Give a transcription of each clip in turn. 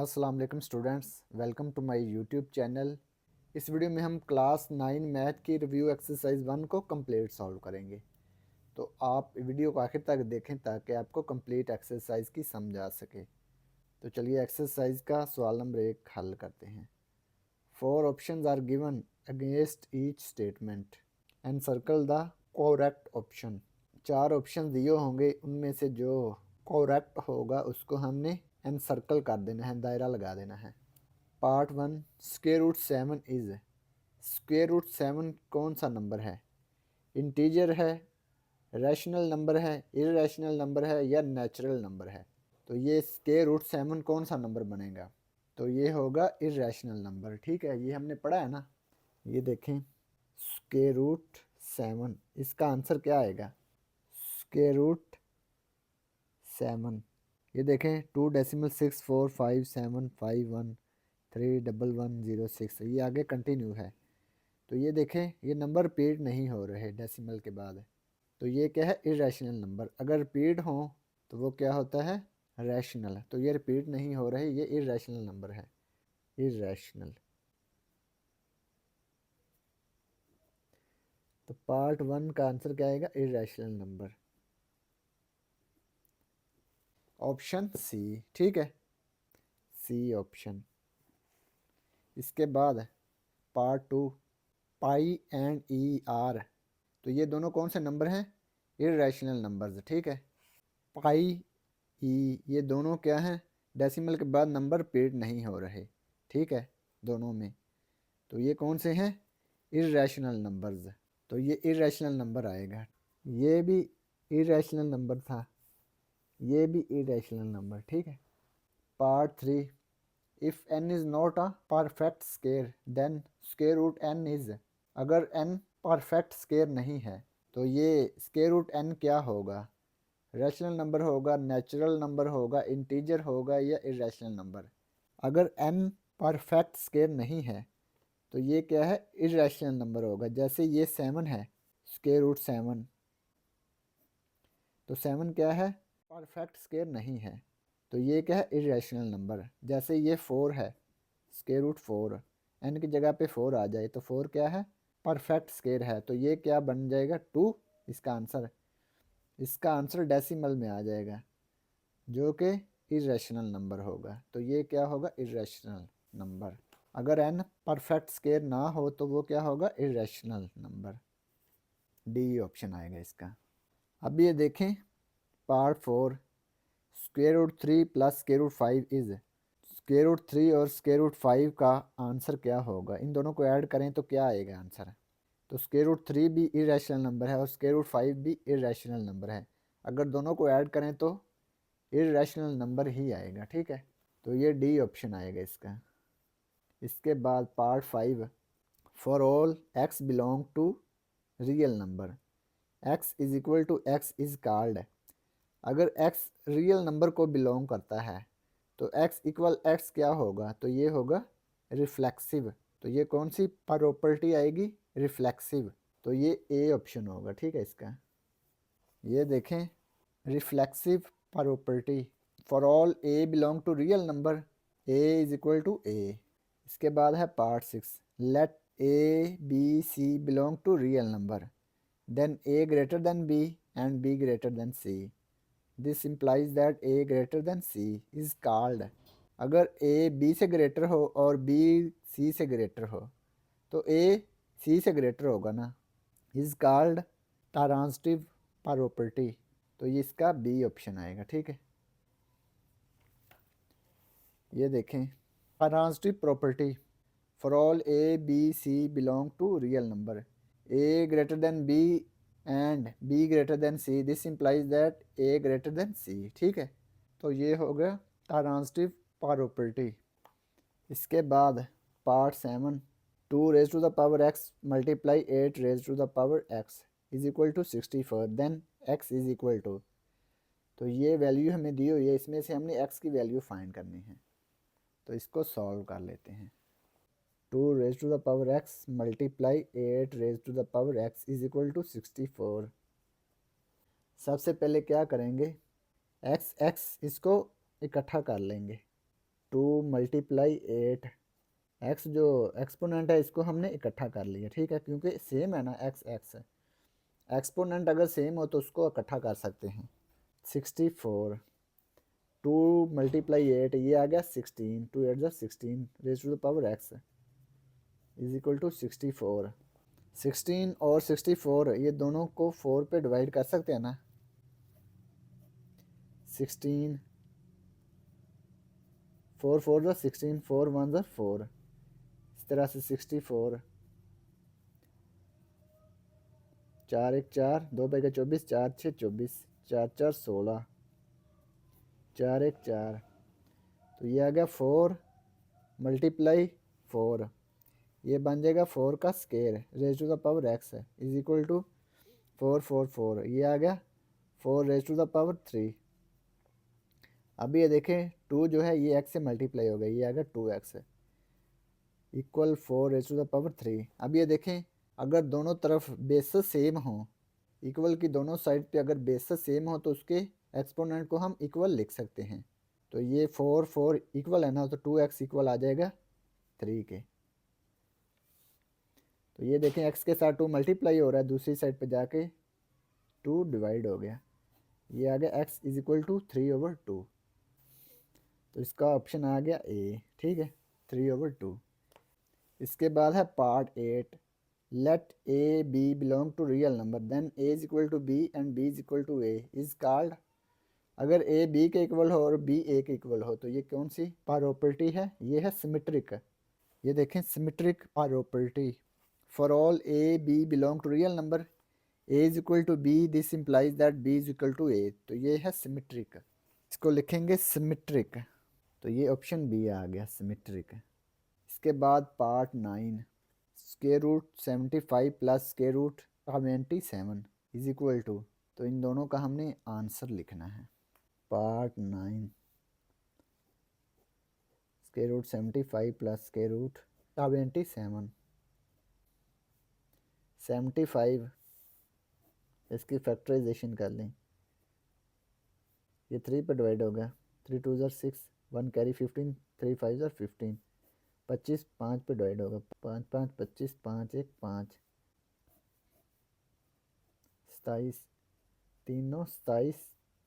अस्सलाम वालेकुम students, welcome to my YouTube channel. इस वीडियो में हम क्लास 9 मैथ की रिव्यू एक्सरसाइज 1 को कंप्लीट सॉल्व करेंगे। तो आप वीडियो को आखिर तक देखें ताकि आपको कंप्लीट एक्सरसाइज की समझ आ सके। तो चलिए एक्सरसाइज का सवाल नंबर 1 हल करते हैं। 4 options are given against each statement and circle the correct option. 4 option दिए होंगे, उनमें से जो करेक्ट होगा उसको हमने एनसर्कल कर देना है, दायरा लगा देना है। Part 1 square root 7 is. Square root 7 कौन सा नंबर है? इंटीजर है, रैशनल नंबर है, इरेशनल नंबर है या नेचुरल नंबर है? तो ये स्क्वायर रूट 7 कौन सा नंबर बनेगा? तो ये होगा इरेशनल नंबर। ठीक है, ये हमने पढ़ा है ना। ये देखें, स्क्वायर रूट 7, इसका आंसर क्या आएगा? स्क्वायर रूट 7, ये देखें 2.64575131106, ये आगे कंटिन्यू है। तो ये देखें, ये नंबर रिपीट नहीं हो रहे डेसिमल के बाद। तो ये क्या है? Irrational number. अगर रिपीट हो तो वो क्या होता है? रैशनल। तो ये रिपीट नहीं हो रहे, ये इरेशनल नंबर है, इरेशनल। तो पार्ट 1 का आंसर क्या आएगा? Irrational number, option C. ठीक है, सी ऑप्शन। इसके बाद part 2 pi and e are. तो ये दोनों कौन से नंबर हैं? Irrational numbers. ठीक है, पाई ई, ये दोनों क्या हैं? डेसिमल के बाद नंबर रिपीट नहीं हो रहे। ठीक है, दोनों में। तो ये कौन से हैं? Irrational numbers. तो ये इरेशनल नंबर आएगा। ये भी इरेशनल नंबर था, ये भी इरेशनल नंबर। ठीक है। Part 3 if n is not a perfect square then square root n is. अगर n परफेक्ट स्केयर नहीं है तो ये स्क्वायर रूट n क्या होगा? रैशनल नंबर होगा, नेचुरल नंबर होगा, इंटीजर होगा या इरेशनल नंबर? अगर n परफेक्ट स्केयर नहीं है तो ये क्या है? इरेशनल नंबर होगा। जैसे ये 7 है, स्क्वायर रूट 7, तो 7 क्या है? परफेक्ट स्केयर नहीं है, तो ये क्या है? Irrational number. जैसे ये 4 है, स्क्वायर रूट 4, एन की जगह पे 4 आ जाए तो 4 क्या है? परफेक्ट स्केयर है, तो ये क्या बन जाएगा? 2। इसका आंसर डेसिमल में आ जाएगा जो कि इरेशनल नंबर होगा। तो ये क्या होगा? Irrational number. अगर एन परफेक्ट स्केयर ना हो तो वो क्या होगा? Irrational number. डी ऑप्शन आएगा इसका। अब ये देखें part 4 square root 3 plus square root 5 is. Square root 3 और स्क्वायर रूट 5 का आंसर क्या होगा? इन दोनों को ऐड करें तो क्या आएगा आंसर? तो स्क्वायर रूट 3 भी इरेशनल नंबर है और स्क्वायर रूट 5 भी इरेशनल नंबर है। अगर दोनों को ऐड करें तो इरेशनल नंबर ही आएगा। ठीक है, तो ये डी ऑप्शन आएगा इसका। इसके बाद part 5 for all x belong to real number x is equal to x is called. अगर x रियल नंबर को बिलोंग करता है तो x इक्वल एक्स क्या होगा? तो ये होगा रिफ्लेक्सिव। तो ये कौन सी प्रॉपर्टी आएगी? रिफ्लेक्सिव। तो ये ए ऑप्शन होगा। ठीक है इसका। ये देखें, reflexive property for all A belong to real number A is equal to A. इसके बाद है part 6 let A B C belong to real number then A greater than B and B greater than C. This implies that A greater than C is called. अगर A B से greater हो और B C से greater हो तो ए सी से greater होगा ना। Is called transitive property. तो ये इसका बी ऑप्शन आएगा। ठीक है, ये देखें transitive property for all A B C belong to real number A greater than B and B greater than C this implies that A greater than C. ठीक है, तो ये हो गया ट्रांजिटिव प्रॉपर्टी। इसके बाद part 7 2 raise to the power x multiply 8 raise to the power x is equal to 64 then x is equal to. तो ये वैल्यू हमें दी हुई है, इसमें से हमने एक्स की वैल्यू फाइंड करनी है। तो इसको सॉल्व कर लेते हैं। 2 raise to the power x multiply 8 raise to the power x is equal to 64। सबसे पहले क्या करेंगे? एक्स एक्स इसको इकट्ठा कर लेंगे। 2 मल्टीप्लाई 8, एक्स जो एक्सपोनेंट है इसको हमने इकट्ठा कर लिया, ठीक है, क्योंकि सेम है ना, एक्स एक्स है, एक्सपोनेंट अगर सेम हो तो उसको इकट्ठा कर सकते हैं। 64, 2 मल्टीप्लाई 8, ये आ गया 16, 2 8 जा 16 raise to the power x is equal to 64। 16 और 64 ये दोनों को 4 पे डिवाइड कर सकते हैं ना, 16 4 4 जा 16, 4 1 जा 4, इस तरह से 64, 4 1 4, 2 बाई का 24, 4 6 24, 4 4 16, 4 1 4, तो ये आ गया 4 मल्टीप्लाई 4, ये बन जाएगा 4 का square raise to the power x है इज इक्वल टू 4 4 4, ये आ गया 4 रेज टू द पावर 3। अब ये देखें 2 जो है ये x से मल्टीप्लाई हो गया, ये आ गया 2x है equal 4 raise to the power 3। अब ये देखें अगर दोनों तरफ बेसेस सेम हो, इक्वल की दोनों साइड पे अगर बेसेस सेम हो तो उसके एक्सपोनेंट को हम इक्वल लिख सकते हैं। तो ये 4 4 इक्वल है ना, तो 2x इक्वल आ जाएगा 3 के। तो ये देखें x के साथ 2 मल्टीप्लाई हो रहा है, दूसरी साइड पे जाके 2 डिवाइड हो गया, ये आ गया x इज इक्वल टू 3/2। तो इसका ऑप्शन आ गया ए, ठीक है, 3/2। इसके बाद है part 8, let A B belong to real number then a is equal to b and b is equal to a is called. अगर ए बी के इक्वल हो और बी ए के इक्वल हो तो ये कौन सी प्रॉपर्टी है, ये है सिमेट्रिक। ये देखें symmetric property, for all A B belong to real number A is equal to B this implies that B is equal to A, तो ये है सिमेट्रिक, इसको लिखेंगे सिमेट्रिक। तो ये ऑप्शन बी आ गया सिमेट्रिक। इसके बाद part 9, square root 75 plus square root 27 is equal to, तो इन दोनों का हमने आंसर लिखना है। Part 9, square root 75 plus square root 27, 75 इसकी फैक्टराइजेशन कर लें, ये 3 पर डिवाइड होगा, 3 2 ज़र 6, 1 कैरी 15, 3 5 ज़र 15, 25 5 पे डिवाइड होगा, 5 5 25, 5 1 5, 27, 3 9 27,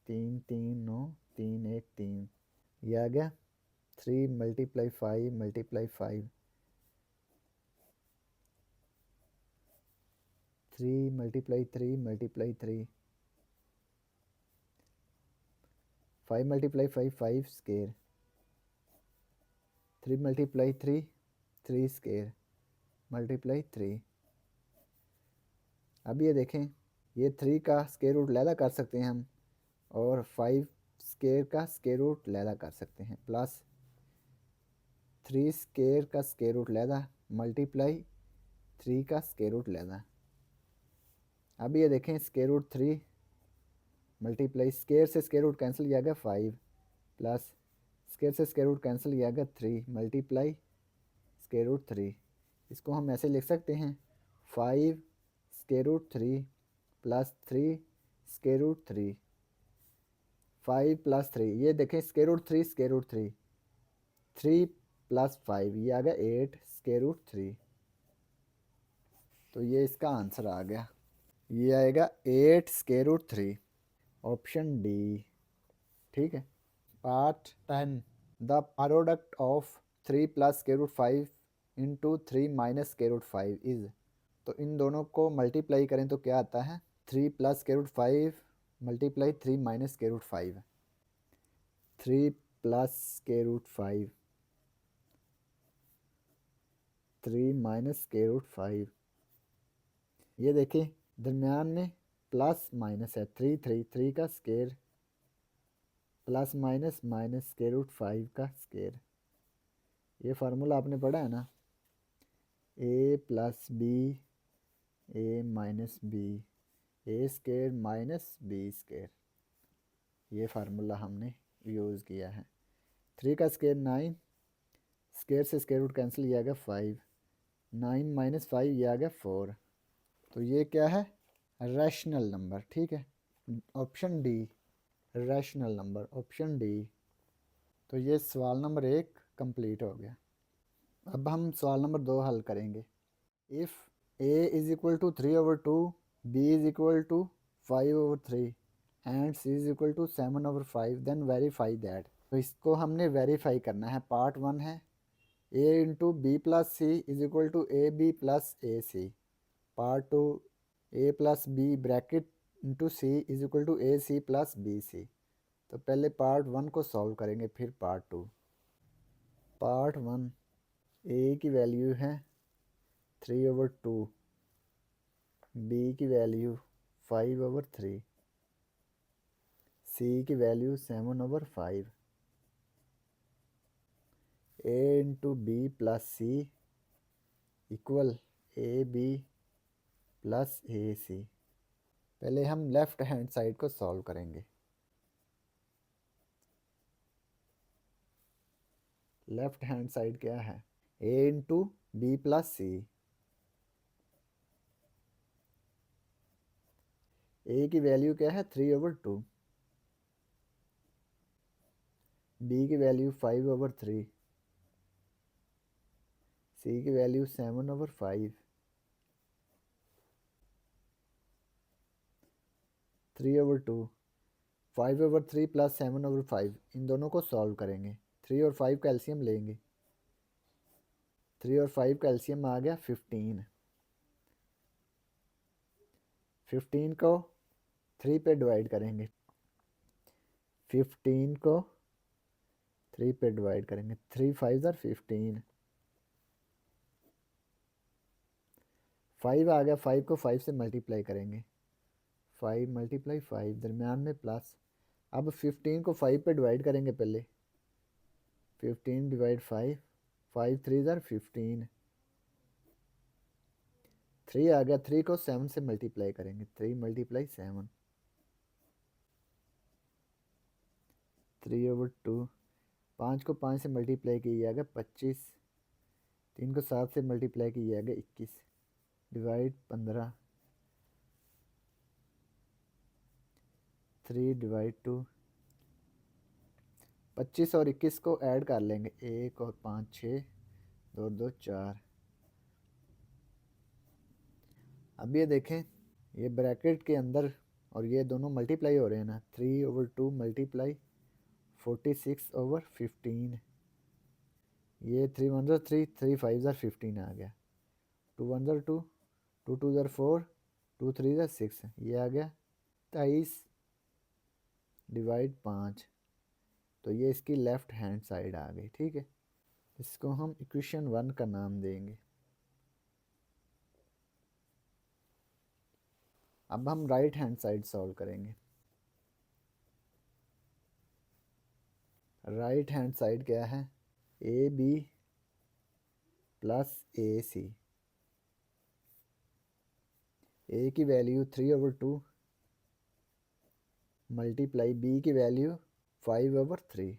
3 3 9 3 1 3, ये आ गया 3 multiply 5 multiply 5, 3 multiply 3 multiply 3, 5 multiply 5 5 square, 3 multiply 3 3 square multiply 3। अब ये देखें ये 3 का स्केयर रूट लैदा कर सकते हैं हम, और 5 स्केयर का स्केयर रूट लैदा कर सकते हैं, प्लस 3 स्केयर का स्केयर रूट लैदा मल्टीप्लाई 3 का स्केयर रूट लैदा। अब ये देखें स्केयर रूट 3 मल्टीप्लाई स्केयर से स्केयर रूट कैंसिल किया गया 5, प्लस स्केयर से स्केयर रूट कैंसिल किया गया 3 मल्टीप्लाई स्केयर रूट 3। इसको हम ऐसे लिख सकते हैं 5 square root 3 plus 3 square root 3, 5 plus 3, ये देखें square root 3 square root 3, 3 plus 5, ये आ गया 8 स्केयर रूट 3। तो ये इसका आंसर आ गया, ये आएगा 8 स्केयर रूट 3, ऑप्शन डी, ठीक है। Part 10, the product of 3 plus square root 5 into 3 minus square root 5 is, तो इन दोनों को मल्टीप्लाई करें तो क्या आता है, 3 plus square root 5 multiply 3 minus square root 5, 3 plus square root 5 3 minus square root 5, ये देखिए दरमियान में प्लस माइनस है, 3 3 3 का square plus minus minus square root 5 का स्केयर, ये फार्मूला आपने पढ़ा है ना, a plus b a minus b a square minus b square, ये फार्मूला हमने यूज़ किया है। 3 का स्केयर 9, स्केयर से स्केयर रूट कैंसिल किया गया 5, 9 माइनस 5 ये आ गया 4। तो ये क्या है, रैशनल नंबर, ठीक है, option D rational number, option D. तो ये सवाल नंबर 1 कंप्लीट हो गया। अब हम सवाल नंबर 2 हल करेंगे। If a is equal to 3/2, b is equal to 5/3 and c is equal to 7/5, then verify that. तो इसको हमने वेरीफाई करना है। पार्ट 1 है a into B plus c is equal to a B plus A c. Part 2 a plus B bracket into c is equal to a c plus b c. तो पहले part 1 को solve करेंगे, फिर part 2। Part 1, ए की value है 3/2, B की value 5/3, C की value 7/5। A into B plus C equal A B plus A C. पहले हम लेफ्ट हैंड साइड को सॉल्व करेंगे। लेफ्ट हैंड साइड क्या है? A into B plus C. A की वैल्यू क्या है? 3/2, बी की वैल्यू 5/3, सी की वैल्यू 7/5। 3/2, 5/3 प्लस 7/5, इन दोनों को सॉल्व करेंगे। 3 और 5 का एलसीएम लेंगे। 3 और 5 का एलसीएम आ गया 15। 15 को 3 पे डिवाइड करेंगे। 15 को 3 पे डिवाइड करेंगे। 3 5 15। 5 आ गया, 5 को 5 से मल्टीप्लाई करेंगे। 5 मल्टीप्लाई 5, दरमियान में प्लस। अब 15 को 5 पे डिवाइड करेंगे पहले। 15 डिवाइड 5, 5 3 15। 3 आ गया, 3 को 7 से मल्टीप्लाई करेंगे। 3 मल्टीप्लाई 7, 3/2। 5 को 5 से मल्टीप्लाई किया गया 25। 3 को 7 से मल्टीप्लाई किया गया 21, डिवाइड 15। 3 डिवाइड 2। 25 और 21 को ऐड कर लेंगे। 1 और 5 6, 2 2 4। अब ये देखें, ये ब्रैकेट के अंदर और ये दोनों मल्टीप्लाई हो रहे हैं ना। 3/2 मल्टीप्लाई 46/15। ये 3 1 3, 3 5 15 आ गया। 2 1 2, 2 2 4, 2 3 6, ये आ गया 23 डिवाइड 5। तो ये इसकी लेफ्ट हैंड साइड आ गई। ठीक है, इसको हम इक्वेशन 1 का नाम देंगे। अब हम राइट हैंड साइड सॉल्व करेंगे। राइट हैंड साइड क्या है? A B plus A C. A की वैल्यू 3/2 मल्टीप्लाई बी की वैल्यू 5/3,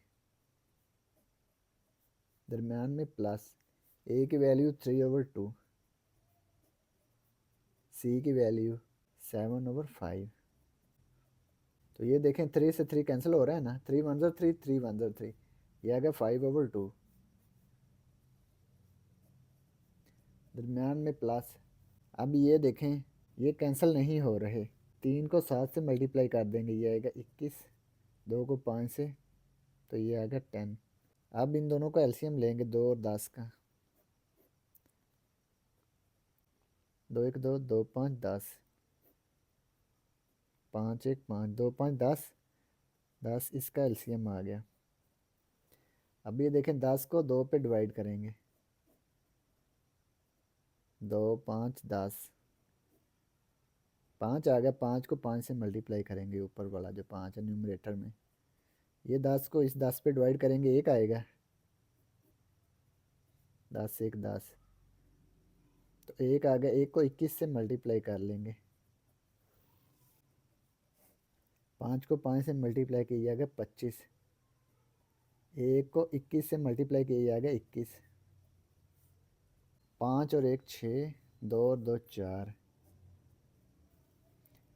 दरमियान में प्लस। ए की वैल्यू 3/2, सी की वैल्यू 7/5। तो ये देखें, 3 से 3 कैंसिल हो रहा है ना। 3 1 3, 3 1 3, ये आ गया 5/2, दरमियान में प्लस। अब ये देखें, ये कैंसिल नहीं हो रहे। 3 को 7 से मल्टीप्लाई कर देंगे, ये आएगा 21। 2 को 5 से, तो ये आएगा 10। अब इन दोनों का एलसीएम लेंगे, 2 और 10 का। 2 1 2, 2 5 10, 5 1 5, 2 5 10, 10 इसका एलसीएम आ गया। अब ये देखें, 10 को 2 पे डिवाइड करेंगे। 2 5 10, 5 आ गया। 5 को 5 से मल्टीप्लाई करेंगे, ऊपर वाला जो 5 है न्यूमरेटर में। ये 10 को इस 10 पे डिवाइड करेंगे, 1 आएगा। 10 1 10, तो 1 आ गया। 1 को 21 से मल्टीप्लाई कर लेंगे। 5 को 5 से मल्टीप्लाई किया गया 25। 1 को 21 से मल्टीप्लाई किया गया 21। 5 और 1 6, 2 और 2 4।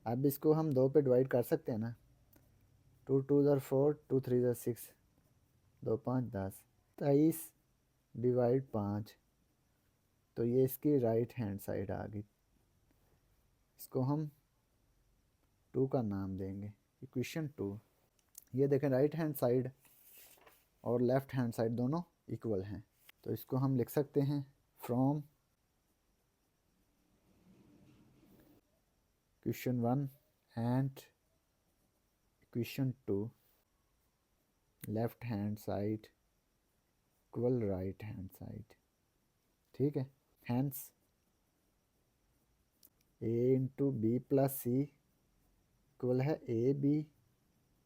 अब इसको हम 2 पे डिवाइड कर सकते हैं ना। 2 2 4, 2 3 6, दो पाँच 10, 23 डिवाइड 5, तो ये इसकी राइट हैंड साइड आ गई। इसको हम 2 का नाम देंगे, इक्वेशन 2। ये देखें राइट हैंड साइड और लेफ्ट हैंड साइड दोनों इक्वल हैं, तो इसको हम लिख सकते हैं from equation 1 and equation 2 left hand side equal right hand side. ठीक है, hence a into B plus C equal है ए बी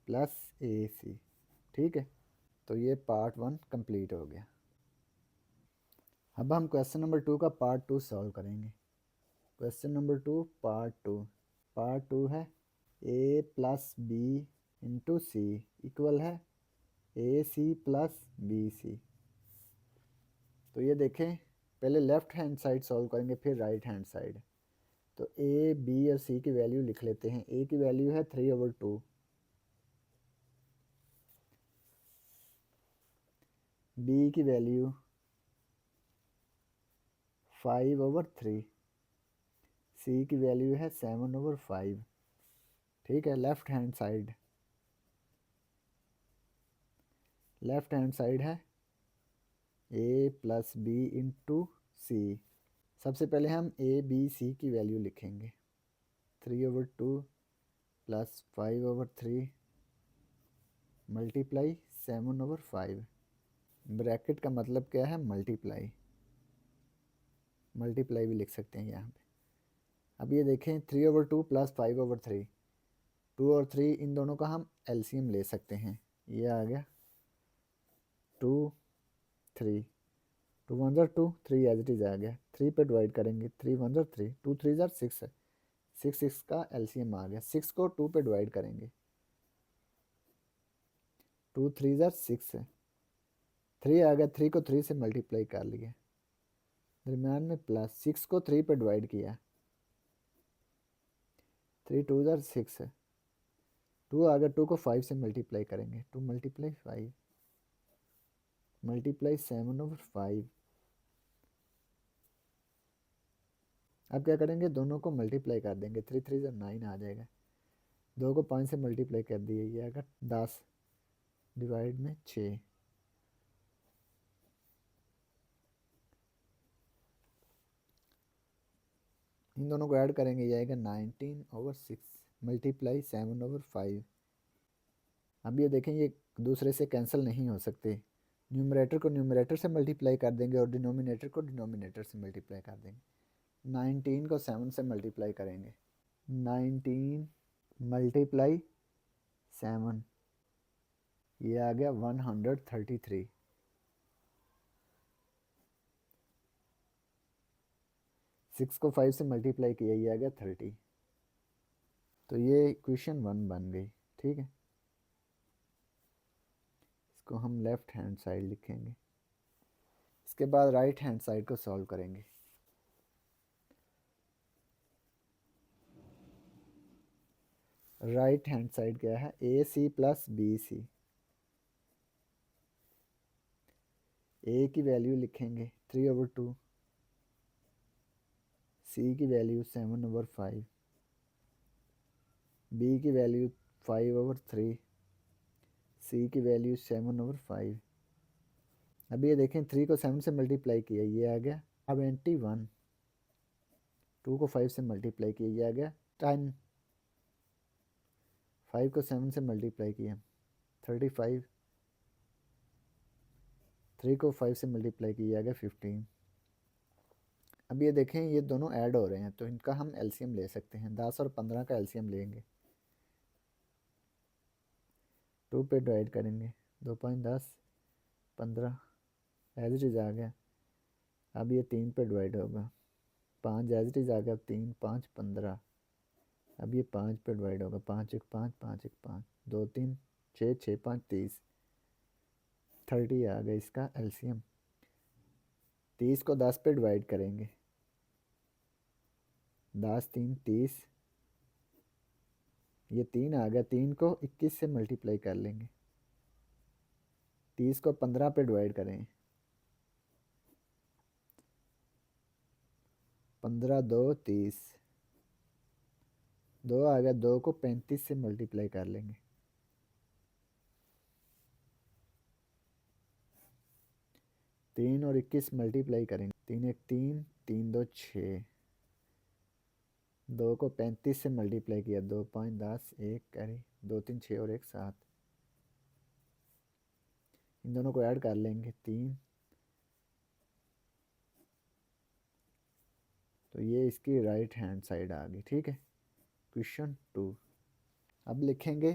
प्लस ए सी। ठीक है, तो ये पार्ट 1 कंप्लीट हो गया। अब हम क्वेश्चन नंबर 2 का पार्ट 2 सॉल्व करेंगे। क्वेश्चन नंबर 2 पार्ट 2 है A plus b into C equal है ए सी प्लस बी सी। तो ये देखें, पहले लेफ्ट हैंड साइड सॉल्व करेंगे फिर राइट हैंड साइड। तो ए बी और सी की वैल्यू लिख लेते हैं। ए की वैल्यू है 3/2, बी की वैल्यू 5/3, सी की वैल्यू है 7/5। ठीक है, लेफ्ट हैंड साइड है ए प्लस बी इंटू सी। सबसे पहले हम ए बी सी की वैल्यू लिखेंगे। 3/2 प्लस 5/3 मल्टीप्लाई 7/5। ब्रैकेट का मतलब क्या है? मल्टीप्लाई भी लिख सकते हैं यहाँ पे। अब ये देखें 3/2 प्लस 5/3, 2 और 3 इन दोनों का हम एलसीएम ले सकते हैं। ये आ गया 2 3, 2 1 2, 3 एज इट इज आ गया। 3 पे डिवाइड करेंगे, 3 1 3, 2 3 6 है, 6 का एलसीएम आ गया। 6 को 2 पे डिवाइड करेंगे, 2 3 6 है, 3 आ गया। 3 को 3 से मल्टीप्लाई कर लिया, दरम्यान में प्लस। 6 को 3 पे डिवाइड किया, 3 2 6 है, 2 आ गया। 2 को 5 से मल्टीप्लाई करेंगे, 2 मल्टीप्लाई 5 मल्टीप्लाई 7/5। अब क्या करेंगे? दोनों को मल्टीप्लाई कर देंगे, 3 3 9 आ जाएगा। 2 को 5 से मल्टीप्लाई कर दिए, ये आएगा 10 डिवाइड में 6। इन दोनों को ऐड करेंगे, ये आएगा 19/6 मल्टीप्लाई 7/5। अब ये देखें, ये दूसरे से कैंसिल नहीं हो सकते। न्यूमरेटर को न्यूमरेटर से मल्टीप्लाई कर देंगे और डिनोमिनेटर को डिनोमिनेटर से मल्टीप्लाई कर देंगे। 19 को 7 से मल्टीप्लाई करेंगे, 19 मल्टीप्लाई 7, ये आ गया 133। 6 को 5 से मल्टीप्लाई किया, ये आ गया 30। तो ये इक्वेशन 1 बन गई। ठीक है, इसको हम लेफ्ट हैंड साइड लिखेंगे। इसके बाद राइट हैंड साइड को सॉल्व करेंगे। राइट हैंड साइड क्या है? ए c plus b C. A की वैल्यू लिखेंगे 3/2, सी की वैल्यू 7/5, बी की वैल्यू 5/3, सी की वैल्यू 7/5। अब ये देखें, 3 को 7 से मल्टीप्लाई किया, ये आ गया 21। 2 को 5 से मल्टीप्लाई किया, ये आ गया 10। 5 को 7 से मल्टीप्लाई किया, 35। 3 को 5 से मल्टीप्लाई किया, ये आ गया 15। अब ये देखें, ये दोनों ऐड हो रहे हैं, तो इनका हम एलसीएम ले सकते हैं। 10 और 15 का एलसीएम लेंगे, 2 पे डिवाइड करेंगे, 2 5 10 15 एज इट इज आ गया। अब ये 3 पे डिवाइड होगा, 5 एज इट इज आ गया, 3 5 15। अब ये 5 पे डिवाइड होगा, 5 1 5 5 1 5, 2 3 6 6 5 30, 30 आ गया इसका एलसीएम। 30 को 10 पे डिवाइड करेंगे, 10 3 30, ये 3 आ गया। 3 को 21 से मल्टीप्लाई कर लेंगे, 30 को 15 पे डिवाइड करें, 15 2 30, 2 आ गया, 2 को 35 से मल्टीप्लाई कर लेंगे, 3 और 21 मल्टीप्लाई करेंगे, 3 1 3, 3 2 6, 2 को 35 से मल्टीप्लाई किया, 2 5 10, 1 कैरी, 2 3 6 और 1 7, इन दोनों को ऐड कर लेंगे 3, तो ये इसकी राइट हैंड साइड आ गई। ठीक है, क्वेश्चन 2। अब लिखेंगे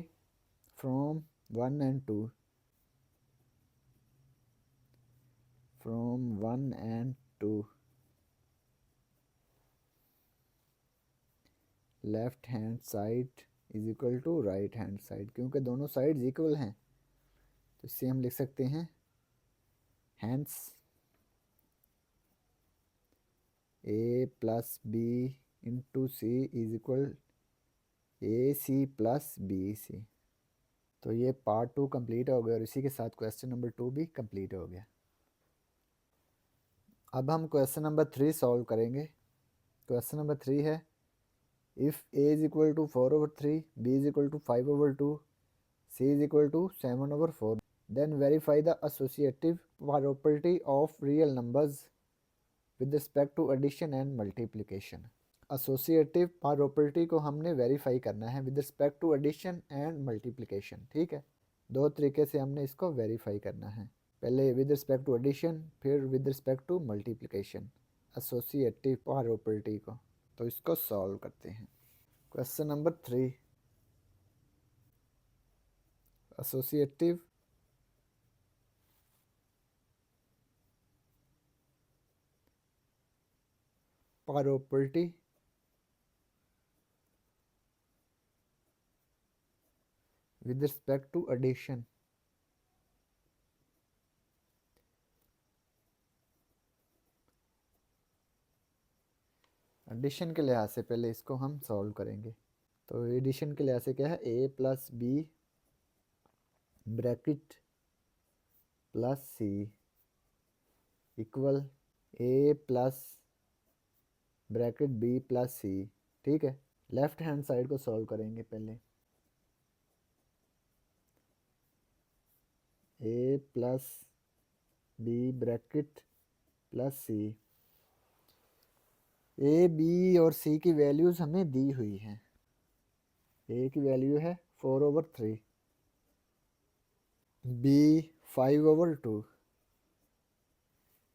from 1 and 2, from 1 and 2 left hand side is equal to right hand side, क्योंकि दोनों साइड्स इक्वल हैं तो इससे हम लिख सकते हैं hence a plus b into c is equal a c plus b c. तो ये पार्ट 2 कंप्लीट हो गया और इसी के साथ क्वेश्चन नंबर 2 भी कंप्लीट हो गया। अब हम क्वेश्चन नंबर 3 सॉल्व करेंगे। क्वेश्चन नंबर 3 है if a is equal to 4/3, b is equal to 5/2, c is equal to 7/4, then verify the associative property of real numbers with respect to addition and multiplication. Associative property को हमने verify करना है with respect to addition and multiplication. ठीक है, दो तरीके से हमने इसको वेरीफाई करना है, पहले विद रिस्पेक्ट टू एडिशन, फिर with respect to multiplication, associative property को। तो इसको सॉल्व करते हैं। Question number 3, associative property with respect to addition. Addition के लिहाज से पहले इसको हम सॉल्व करेंगे। तो एडिशन के लिहाज से क्या है, A plus B bracket plus C equal A plus bracket B plus C. ठीक है, लेफ्ट हैंड साइड को सॉल्व करेंगे पहले। A plus B bracket plus C, A B और सी की वैल्यूज़ हमें दी हुई हैं। ए की वैल्यू है 4/3, बी 5/2,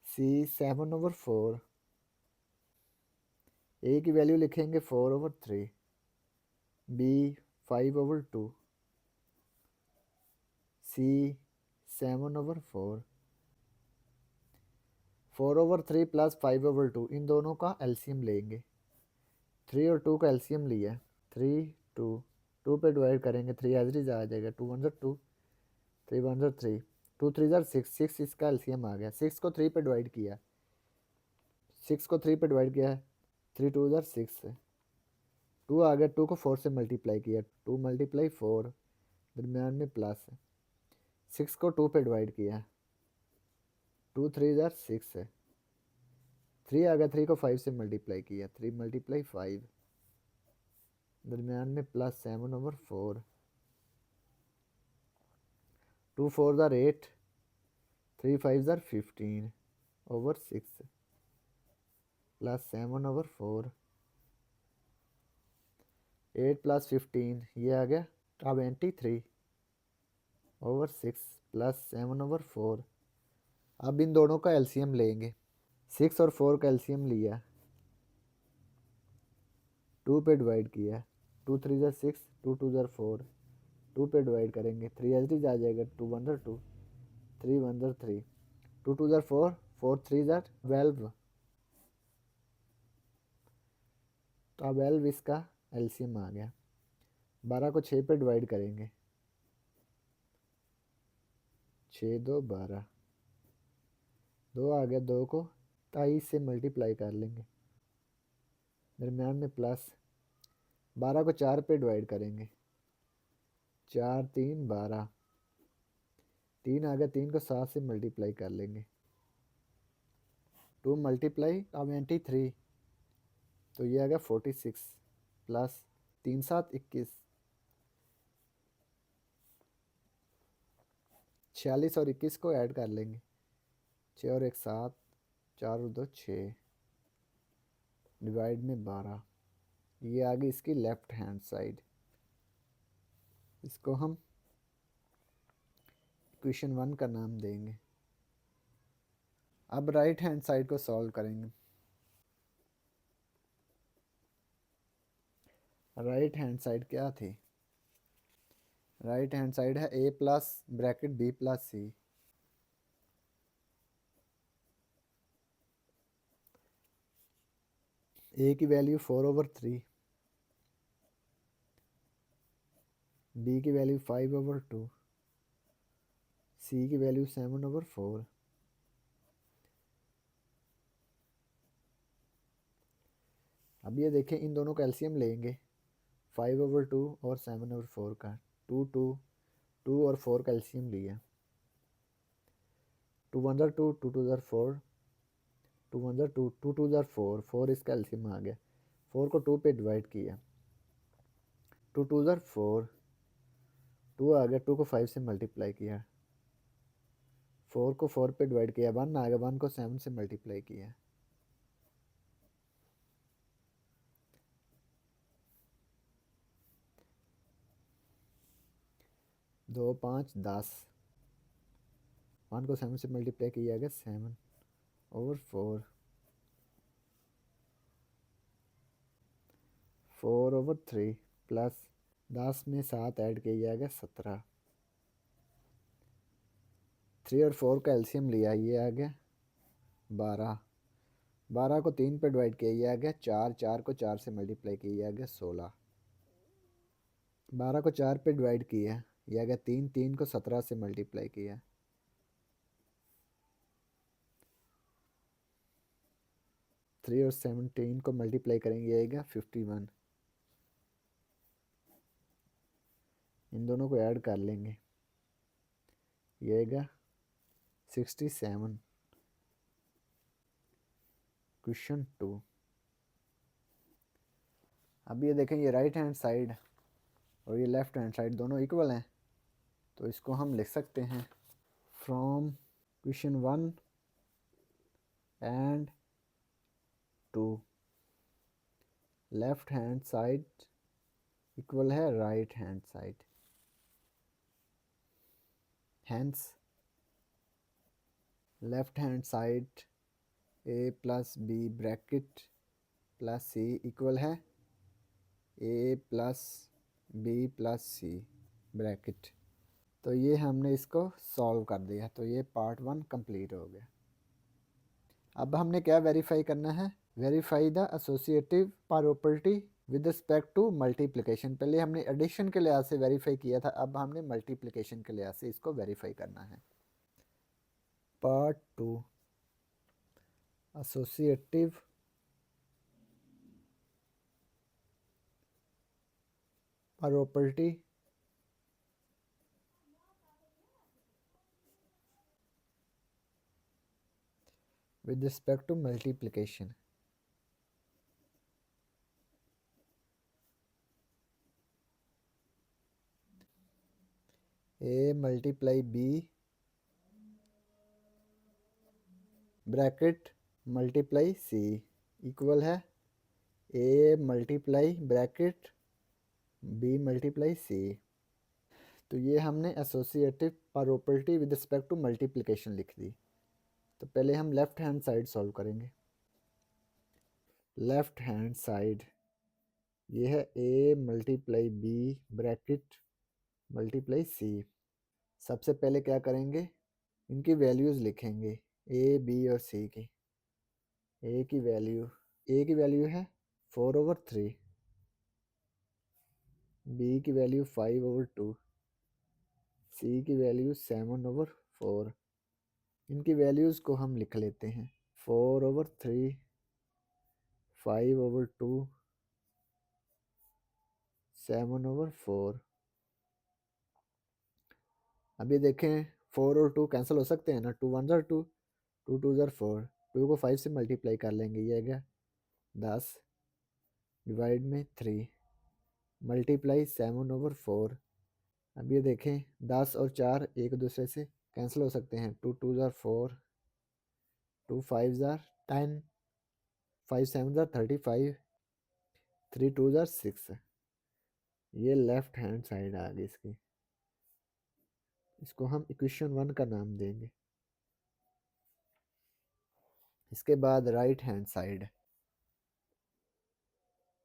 सी 7/4। ए की वैल्यू लिखेंगे 4/3, बी 5/2, सी 7/4। 4/3 प्लस 5/2, इन दोनों का एलसीएम लेंगे। 3 और 2 का एलसीएम लिया, 3 2, 2 पे डिवाइड करेंगे, 3 एज इट आ जाएगा, 2 1 2, 3 1 3, 2 3 6, 6 इसका एलसीएम आ गया। 6 को 3 पे डिवाइड किया, 6 को 3 पे डिवाइड किया है, 3 2 6, 2 आ गया, 2 को 4 से मल्टीप्लाई किया, 2 मल्टीप्लाई 4, दरम्यान में प्लस। 6 को 2 पे डिवाइड किया, 2 3 6 है, 3 आ गया, 3 को 5 से मल्टीप्लाई किया, 3 मल्टीप्लाई 5, दरम्यान में प्लस 7/4, 2 4 8, 3 5 15/6 प्लस 7/4, 8 प्लस 15 ये आ गया 23/6 प्लस 7/4। अब इन दोनों का एलसीएम लेंगे। 6 और 4 का एलसीएम लिया, 2 पे डिवाइड किया, 2 3 6, 2 2 4, 2 पे डिवाइड करेंगे, 3 एच डी आ जाएगा, 2 1 2, 3 1 3, 2 2 4, 4 3 12। तो अब 12 इसका एलसीएम आ गया। 12 को 6 पे डिवाइड करेंगे, 6 2 12, 2 आ गया, 2 को 23 से मल्टीप्लाई कर लेंगे, दरम्यान में प्लस। 12 को 4 पे डिवाइड करेंगे, 4 3 12, 3 आ गया, 3 को 7 से मल्टीप्लाई कर लेंगे। 2 मल्टीप्लाई 23, तो ये आ गया 46 प्लस 3 7 21, 46 और 21 को ऐड कर लेंगे। 6 और 1 7, 4 और 2 6, डिवाइड में 12। ये आ गई इसकी लेफ्ट हैंड साइड। इसको हम इक्वेशन 1 का नाम देंगे। अब राइट हैंड साइड को सॉल्व करेंगे। राइट हैंड साइड क्या थी? राइट हैंड साइड है a plus bracket b plus c। a की वैल्यू 4/3, b की वैल्यू 5/2, c की वैल्यू 7/4। अब ये देखें, इन दोनों का एलसीएम लेंगे 5/2 और 7/4 का। 2 2 2 और 4 का एलसीएम लिया। 2 1 2, 2 2 4, 2 1 2, 2 2 4, 4 इसका एलसीएम आ गया। 4 को 2 पे डिवाइड किया, 2 2 4, 2 आ गया। 2 को 5 से मल्टीप्लाई किया, 4 को 4 पे डिवाइड किया, 1 आ गया। 1 को 7 से मल्टीप्लाई किया, 2 5 10। 1 को 7 से मल्टीप्लाई किया गया 7/4, 4/3 प्लस 10 में 7 ऐड किया गया 17। 3 और 4 का एलसीएम लिया, ये आ गया 12। 12 को 3 पे डिवाइड किया गया 4, 4 को 4 से मल्टीप्लाई किया गया 16। 12 को 4 पे डिवाइड किया, ये आ गया 3, 3 को 17 से मल्टीप्लाई किया, 3 और 17 को मल्टीप्लाई करेंगे, ये आएगा 51। इन दोनों को ऐड कर लेंगे, ये आएगा 67। क्वेश्चन 2। अब ये देखें, ये राइट हैंड साइड और ये लेफ्ट हैंड साइड दोनों इक्वल हैं, तो इसको हम लिख सकते हैं from question 1 and 2 left hand side equal है right hand side. Hence left hand side a plus b bracket plus c equal है a plus b plus c bracket. तो ये हमने इसको सॉल्व कर दिया, तो ये पार्ट 1 कंप्लीट हो गया। अब हमने क्या वेरीफाई करना है? Verify the associative property with respect to multiplication. पहले हमने एडिशन के लिहाज से वेरीफाई किया था, अब हमने मल्टीप्लिकेशन के लिहाज से इसको वेरीफाई करना है। Part 2 associative property with respect to multiplication। a multiply b bracket multiply c equal है a multiply bracket b multiply c। तो ये हमने associative property with respect to multiplication लिख दी। तो पहले हम लेफ्ट हैंड साइड सॉल्व करेंगे। लेफ्ट हैंड साइड ये है a multiply b bracket multiply c। सबसे पहले क्या करेंगे, इनकी वैल्यूज़ लिखेंगे a b और c की। a की वैल्यू है 4/3, b की वैल्यू 5/2, c की वैल्यू 7/4। इनकी वैल्यूज़ को हम लिख लेते हैं 4/3, 5/2, 7/4। अब ये देखें 4 और 2 कैंसिल हो सकते हैं ना, 2 1 ज़र 2, 2 2 ज़र 4, 2 को 5 से मल्टीप्लाई कर लेंगे, ये आ गया 10 डिवाइड में 3 मल्टीप्लाई 7/4। अब ये देखें 10 और 4 एक दूसरे से कैंसिल हो सकते हैं, 2 2 ज़र 4, 2 5 ज़र 10, 5 7 ज़र 35, 3 2 ज़र 6। ये लेफ्ट हैंड साइड आ गई इसकी, इसको हम इक्वेशन 1 का नाम देंगे। इसके बाद right hand side,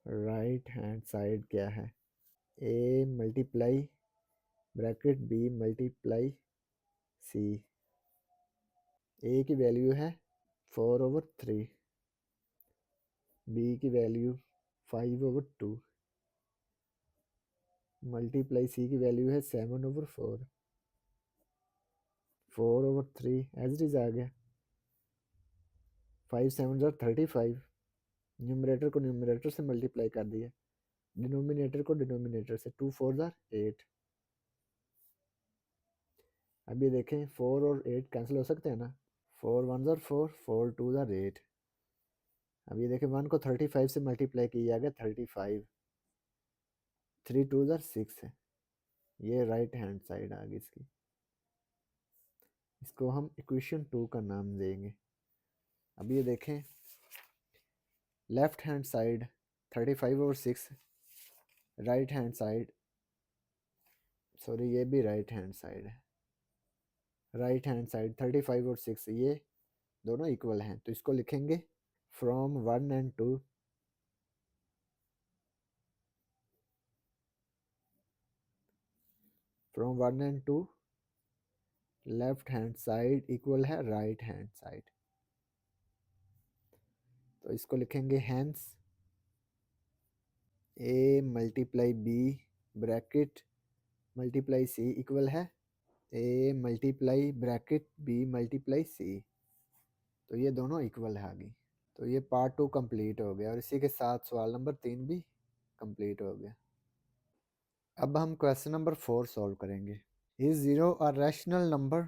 right hand side क्या है, a multiply bracket b multiply C. A की वैल्यू है 4/3, बी की वैल्यू 5/2, मल्टीप्लाई सी की वैल्यू है 7/4, 4/3 एज इट इज आ गया, 5 7 ज़र 35, न्यूमरेटर को न्यूमरेटर से मल्टीप्लाई कर दिया, डिनोमिनेटर को डिनोमिनेटर से, 2 4 ज़र 8। अब ये देखें 4 और 8 कैंसिल हो सकते हैं ना, 4 1 ज़र 4, 4 2 ज़र 8। अब ये देखें 1 को 35 से मल्टीप्लाई किया गया 35, 3 2 ज़र 6 है। ये राइट हैंड साइड आ गई इसकी, इसको हम इक्वेशन 2 का नाम देंगे। अब ये देखें left hand side 35/6, right hand side, sorry ये भी राइट हैंड साइड है, राइट हैंड साइड 35/6, ये दोनों इक्वल हैं, तो इसको लिखेंगे from 1 and 2, from 1 and 2 left hand side equal है राइट हैंड साइड, तो इसको लिखेंगे hence a multiply b bracket multiply c equal है a multiply bracket b multiply c, तो ये दोनों इक्वल है आगे। तो ये पार्ट 2 कंप्लीट हो गया और इसी के साथ सवाल नंबर 3 भी कंप्लीट हो गया। अब हम क्वेश्चन नंबर 4 सॉल्व करेंगे। Is zero a rational number,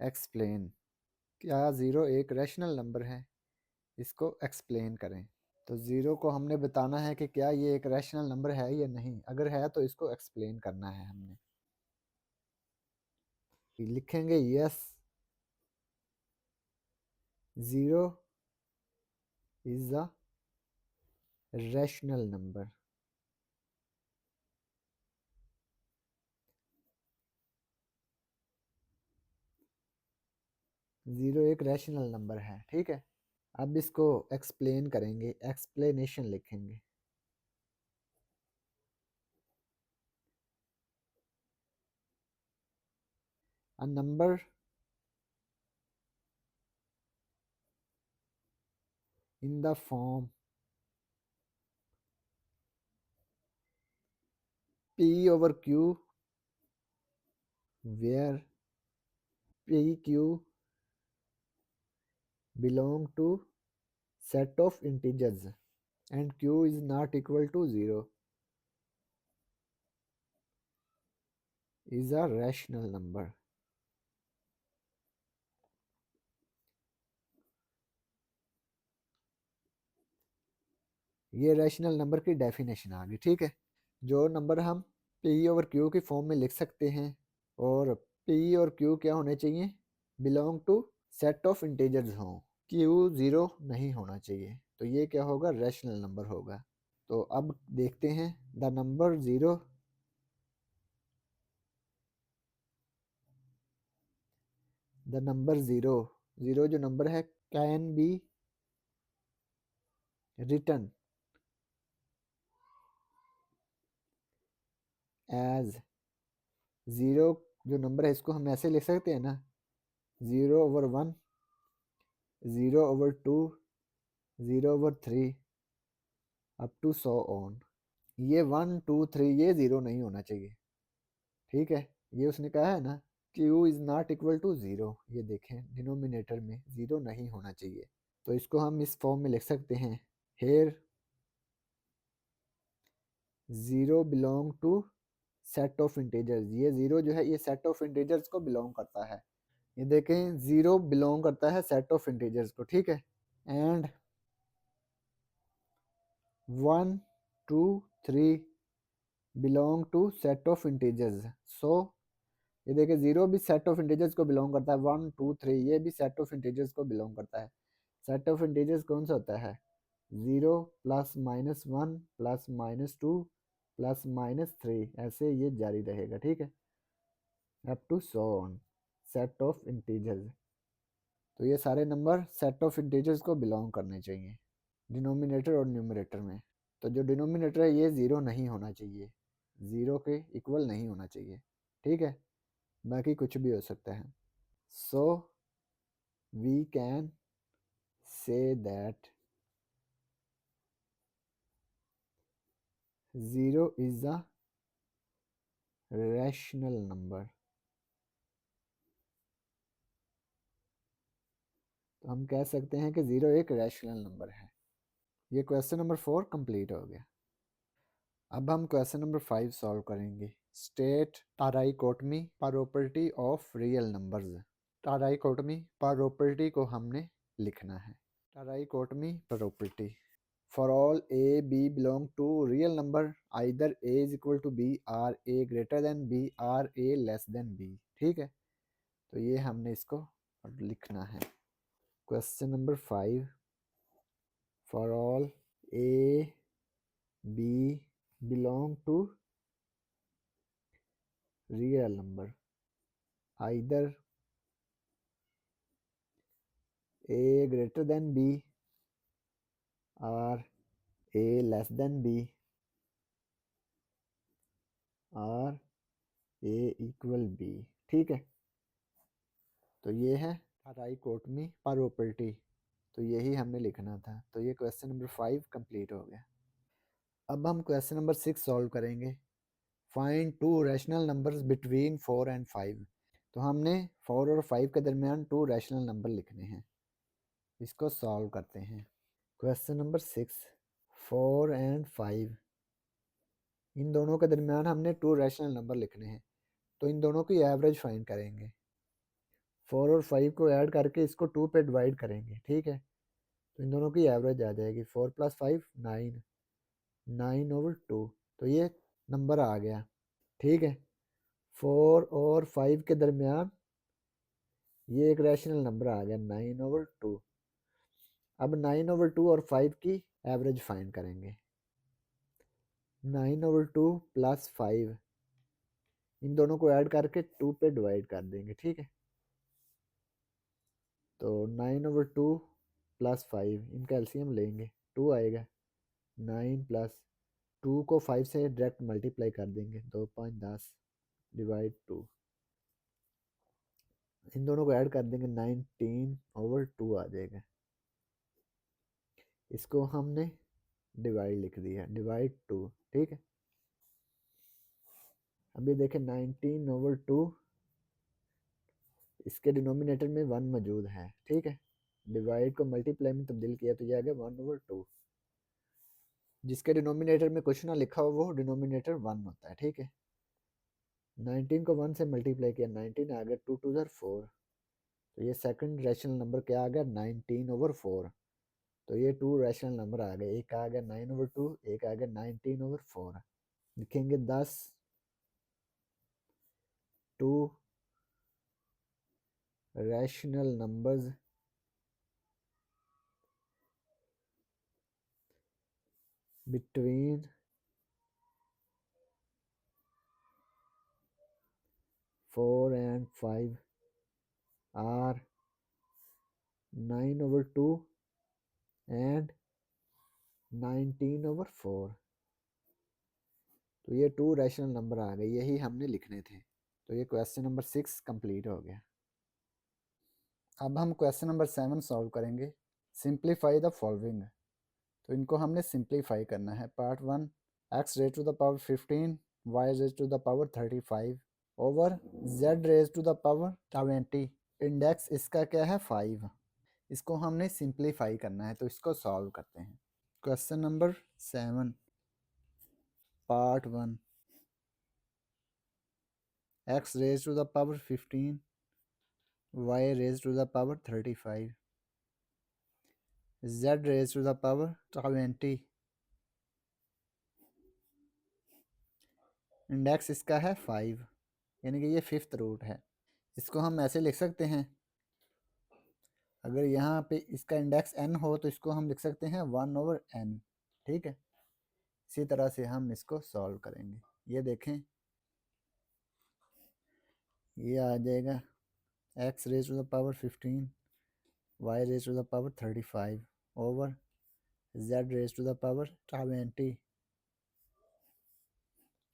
explain. क्या ज़ीरो एक रैशनल नंबर है, इसको एक्सप्लेन करें। तो ज़ीरो को हमने बताना है कि क्या ये एक रैशनल नंबर है या नहीं, अगर है तो इसको एक्सप्लेन करना है हमने। लिखेंगे yes zero is a rational number. Zero एक रैशनल नंबर है, ठीक है। अब इसको एक्सप्लेन करेंगे, एक्सप्लेनेशन लिखेंगे। A number in the form P/Q where PQ belong to set of integers and Q is not equal to 0 is a rational number। ये rational number की डेफिनेशन आ गई, ठीक है। जो नंबर हम P/Q की फॉर्म में लिख सकते हैं और P और Q क्या होने चाहिए, belong to set of integers हों, Q 0 नहीं होना चाहिए, तो ये क्या होगा, रैशनल नंबर होगा। तो अब देखते हैं the number zero, the number zero, zero जो नंबर है can be written as, zero जो नंबर है इसको हम ऐसे लिख सकते हैं ना, 0/1, 0/2, 0/3 अप टू सो ऑन। ये 1 2 3 ये 0 नहीं होना चाहिए, ठीक है। ये उसने कहा है ना Q is not equal to 0, ये देखें डिनोमिनेटर में 0 नहीं होना चाहिए, तो इसको हम इस फॉर्म में लिख सकते हैं, here 0 belong to set of integers. ये 0 जो है ये सेट ऑफ इंटीजर्स को बिलोंग करता है, ये देखें 0 बिलोंग करता है सेट ऑफ इंटीजर्स को, ठीक है, and 1 2 3 belong to set of integers. So ये देखिए 0 भी सेट ऑफ इंटीजर्स को बिलोंग करता है, 1 2 3 ये भी सेट ऑफ इंटीजर्स को बिलोंग करता है। सेट ऑफ इंटीजर्स कौन सा होता है? 0 plus minus 1 plus minus 2 plus minus 3, ऐसे ये जारी रहेगा, ठीक है, up to so on set of integers. तो ये सारे नंबर सेट ऑफ इंटीजर्स को बिलोंग करने चाहिए डिनोमिनेटर और न्यूमरेटर में। तो जो डिनोमिनेटर है ये 0 नहीं होना चाहिए, 0 के इक्वल नहीं होना चाहिए, ठीक है, बाकी कुछ भी हो सकता है। So we can say that 0 is a rational number. तो हम कह सकते हैं कि 0 एक रैशनल नंबर है। ये क्वेश्चन नंबर 4 कंप्लीट हो गया। अब हम क्वेश्चन नंबर 5 सॉल्व करेंगे। State trichotomy property of real numbers. Trichotomy property को हमने लिखना है। Trichotomy property, for all A B belong to real number either A is equal to B or A greater than B or A less than B, ठीक है। तो ये हमने इसको लिखना है। Question number 5, for all A B belong to real number either a greater than b or a less than b और a equal b, ठीक है। तो ये है टाराइकोटमी प्रॉपर्टी, तो यही हमने लिखना था। तो ये क्वेश्चन नंबर 5 कंप्लीट हो गया। अब हम क्वेश्चन नंबर 6 सॉल्व करेंगे। Find to rational numbers between 4 and 5। तो हमने 4 और 5 के दरमियान 2 रैशनल नंबर लिखने हैं। इसको सॉल्व करते हैं। क्वेश्चन नंबर 6, 4 एंड 5, इन दोनों के दरमियान हमने 2 रैशनल नंबर लिखने हैं। तो इन दोनों की एवरेज फाइंड करेंगे। 4 और 5 को ऐड करके इसको 2 पे डिवाइड करेंगे, ठीक है। तो इन दोनों की एवरेज आ जाएगी 4 प्लस 5 9, 9/2। तो ये नंबर आ गया, ठीक है। 4 और 5 के दरमियान ये एक रैशनल नंबर आ गया 9/2। अब 9/2 और 5 की एवरेज फाइंड करेंगे। 9/2 प्लस 5, इन दोनों को ऐड करके 2 पे डिवाइड कर देंगे, ठीक है। तो 9/2 प्लस 5, इनका एलसीएम लेंगे, 2 आएगा। 9 प्लस 2 को 5 से डायरेक्ट मल्टीप्लाई कर देंगे, 2 5 10 डिवाइड 2, इन दोनों को ऐड कर देंगे 19/2 आ जाएगा। इसको हमने डिवाइड लिख दिया, डिवाइड 2, ठीक है। अभी देखें 19/2, इसके डिनोमिनेटर में 1 मौजूद है, ठीक है। डिवाइड को मल्टीप्लाई में तब्दील किया तो ये आ गया 1/2। जिसके डिनोमिनेटर में कुछ ना लिखा हो वो डिनोमिनेटर 1 होता है, ठीक है। 19 को 1 से मल्टीप्लाई किया, 19 आ गया, 2 2 4। तो ये सेकंड रैशनल नंबर क्या आ गया 19/4। तो ये 2 रैशनल नंबर आ गए, एक आ गया 9/2, एक आ गया 19/4। लिखेंगे 10 2 rational numbers between 4 and 5 are 9/2 and 19/4। तो ये 2 रैशनल नंबर आ गए, यही हमने लिखने थे। तो ये क्वेश्चन नंबर 6 कंप्लीट हो गया। अब हम क्वेश्चन नंबर 7 सॉल्व करेंगे। Simplify the following. तो इनको हमने सिंप्लीफाई करना है। Part 1, x raise to the power 15 y raise to the power 35 over z raise to the power 20। Index इसका क्या है 5। इसको हमने सिंप्लीफाई करना है, तो इसको सॉल्व करते हैं। Question number 7, part 1, x raise to the power 15 y raise to the power 35, z raise to the power 20, index इसका है 5, यानी कि ये फिफ्थ रूट है। इसको हम ऐसे लिख सकते हैं, अगर यहाँ पे इसका इंडेक्स n हो तो इसको हम लिख सकते हैं 1/n, ठीक है। इसी तरह से हम इसको सॉल्व करेंगे। ये देखें, ये आ जाएगा x raise to the power 15, y raise to the power 35 over z raise to the power 20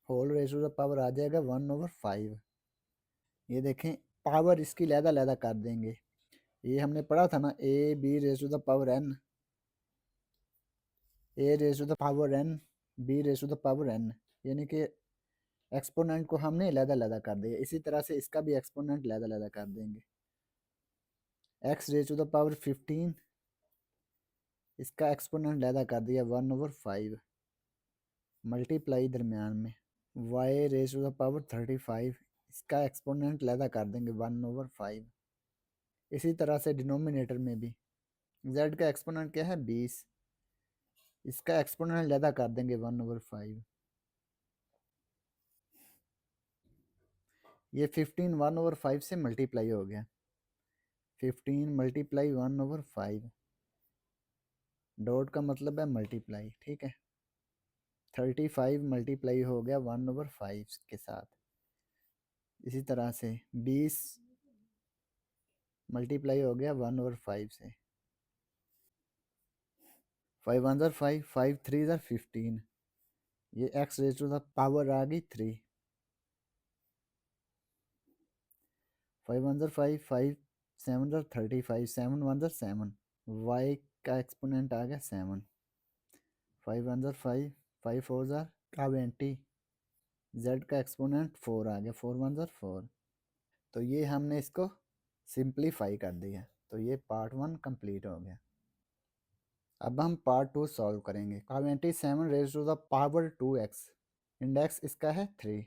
whole raise to the power आ जाएगा 1/5। ये देखें, पावर इसकी लहदा कर देंगे। ये हमने पढ़ा था ना, A B raise to the power n, A raise to the power n, B raise to the power n, यानी कि एक्सपोनेंट को हमने लहदा कर दिया। इसी तरह से इसका भी एक्सपोनेंट लहदा कर देंगे। x raise to the power 15, इसका एक्सपोनेंट लहदा कर दिया 1/5, मल्टीप्लाई दरमियान में y raise to the power 35, इसका एक्सपोनेंट लहदा कर देंगे 1/5। इसी तरह से डिनोमिनेटर में भी z का एक्सपोनेंट क्या है 20, इसका एक्सपोनेंट लहदा कर देंगे 1/5। ये 15 1/5 से मल्टीप्लाई हो गया, 15 मल्टीप्लाई 1/5, डॉट का मतलब है मल्टीप्लाई, ठीक है। 35 मल्टीप्लाई हो गया 1/5 के साथ। इसी तरह से 20 मल्टीप्लाई हो गया 1/5 से। 5 1 ज़र 5, 5 3 ज़र 15, ये x raise to the power आ गई 3। 5 1 ज़र 5, 5 7 ज़र 35, 7 1 ज़र 7, y का एक्सपोनेंट आ गया 7। 5 1 ज़र 5, 5 4 ज़र 20, z का एक्सपोनेंट 4 आ गया, 4 1 ज़र 4। तो ये हमने इसको सिंप्लीफाई कर दिया। तो ये पार्ट 1 कंप्लीट हो गया। अब हम पार्ट 2 सॉल्व करेंगे। 27 raise to the power 2x, index इसका है 3।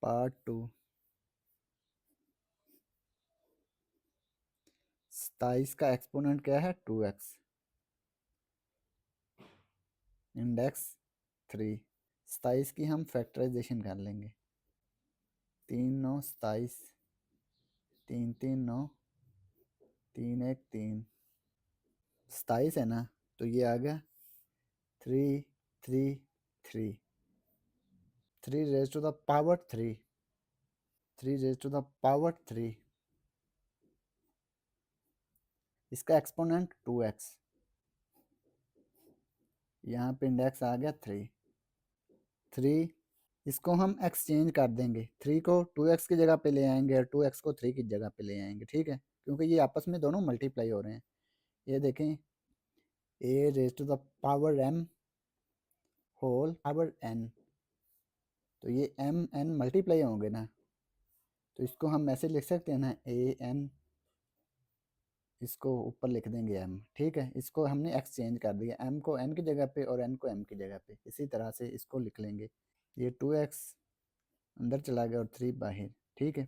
पार्ट 2, 27 का एक्सपोनेंट क्या है 2x, इंडेक्स 3। 27 की हम फैक्टराइजेशन कर लेंगे। 3 9 27, 3 3 9, 3 1 3, 27 है ना, तो ये आ गया 3 3 3, 3 raise to the power 3, 3 raise to the power 3, इसका एक्सपोनेंट 2x, यहाँ पे इंडेक्स आ गया 3। 3 इसको हम एक्सचेंज कर देंगे, 3 को 2x की जगह पे ले आएंगे और 2x को 3 की जगह पे ले आएंगे, ठीक है, क्योंकि ये आपस में दोनों मल्टीप्लाई हो रहे हैं। ये देखें, a raise to the power m whole power n, तो ये m n मल्टीप्लाई होंगे ना, तो इसको हम ऐसे लिख सकते हैं ना, a n, इसको ऊपर लिख देंगे m, ठीक है। इसको हमने एक्सचेंज कर दिया, m को n की जगह पे और n को m की जगह पे। इसी तरह से इसको लिख लेंगे, ये 2x अंदर चला गया और 3 बाहर, ठीक है।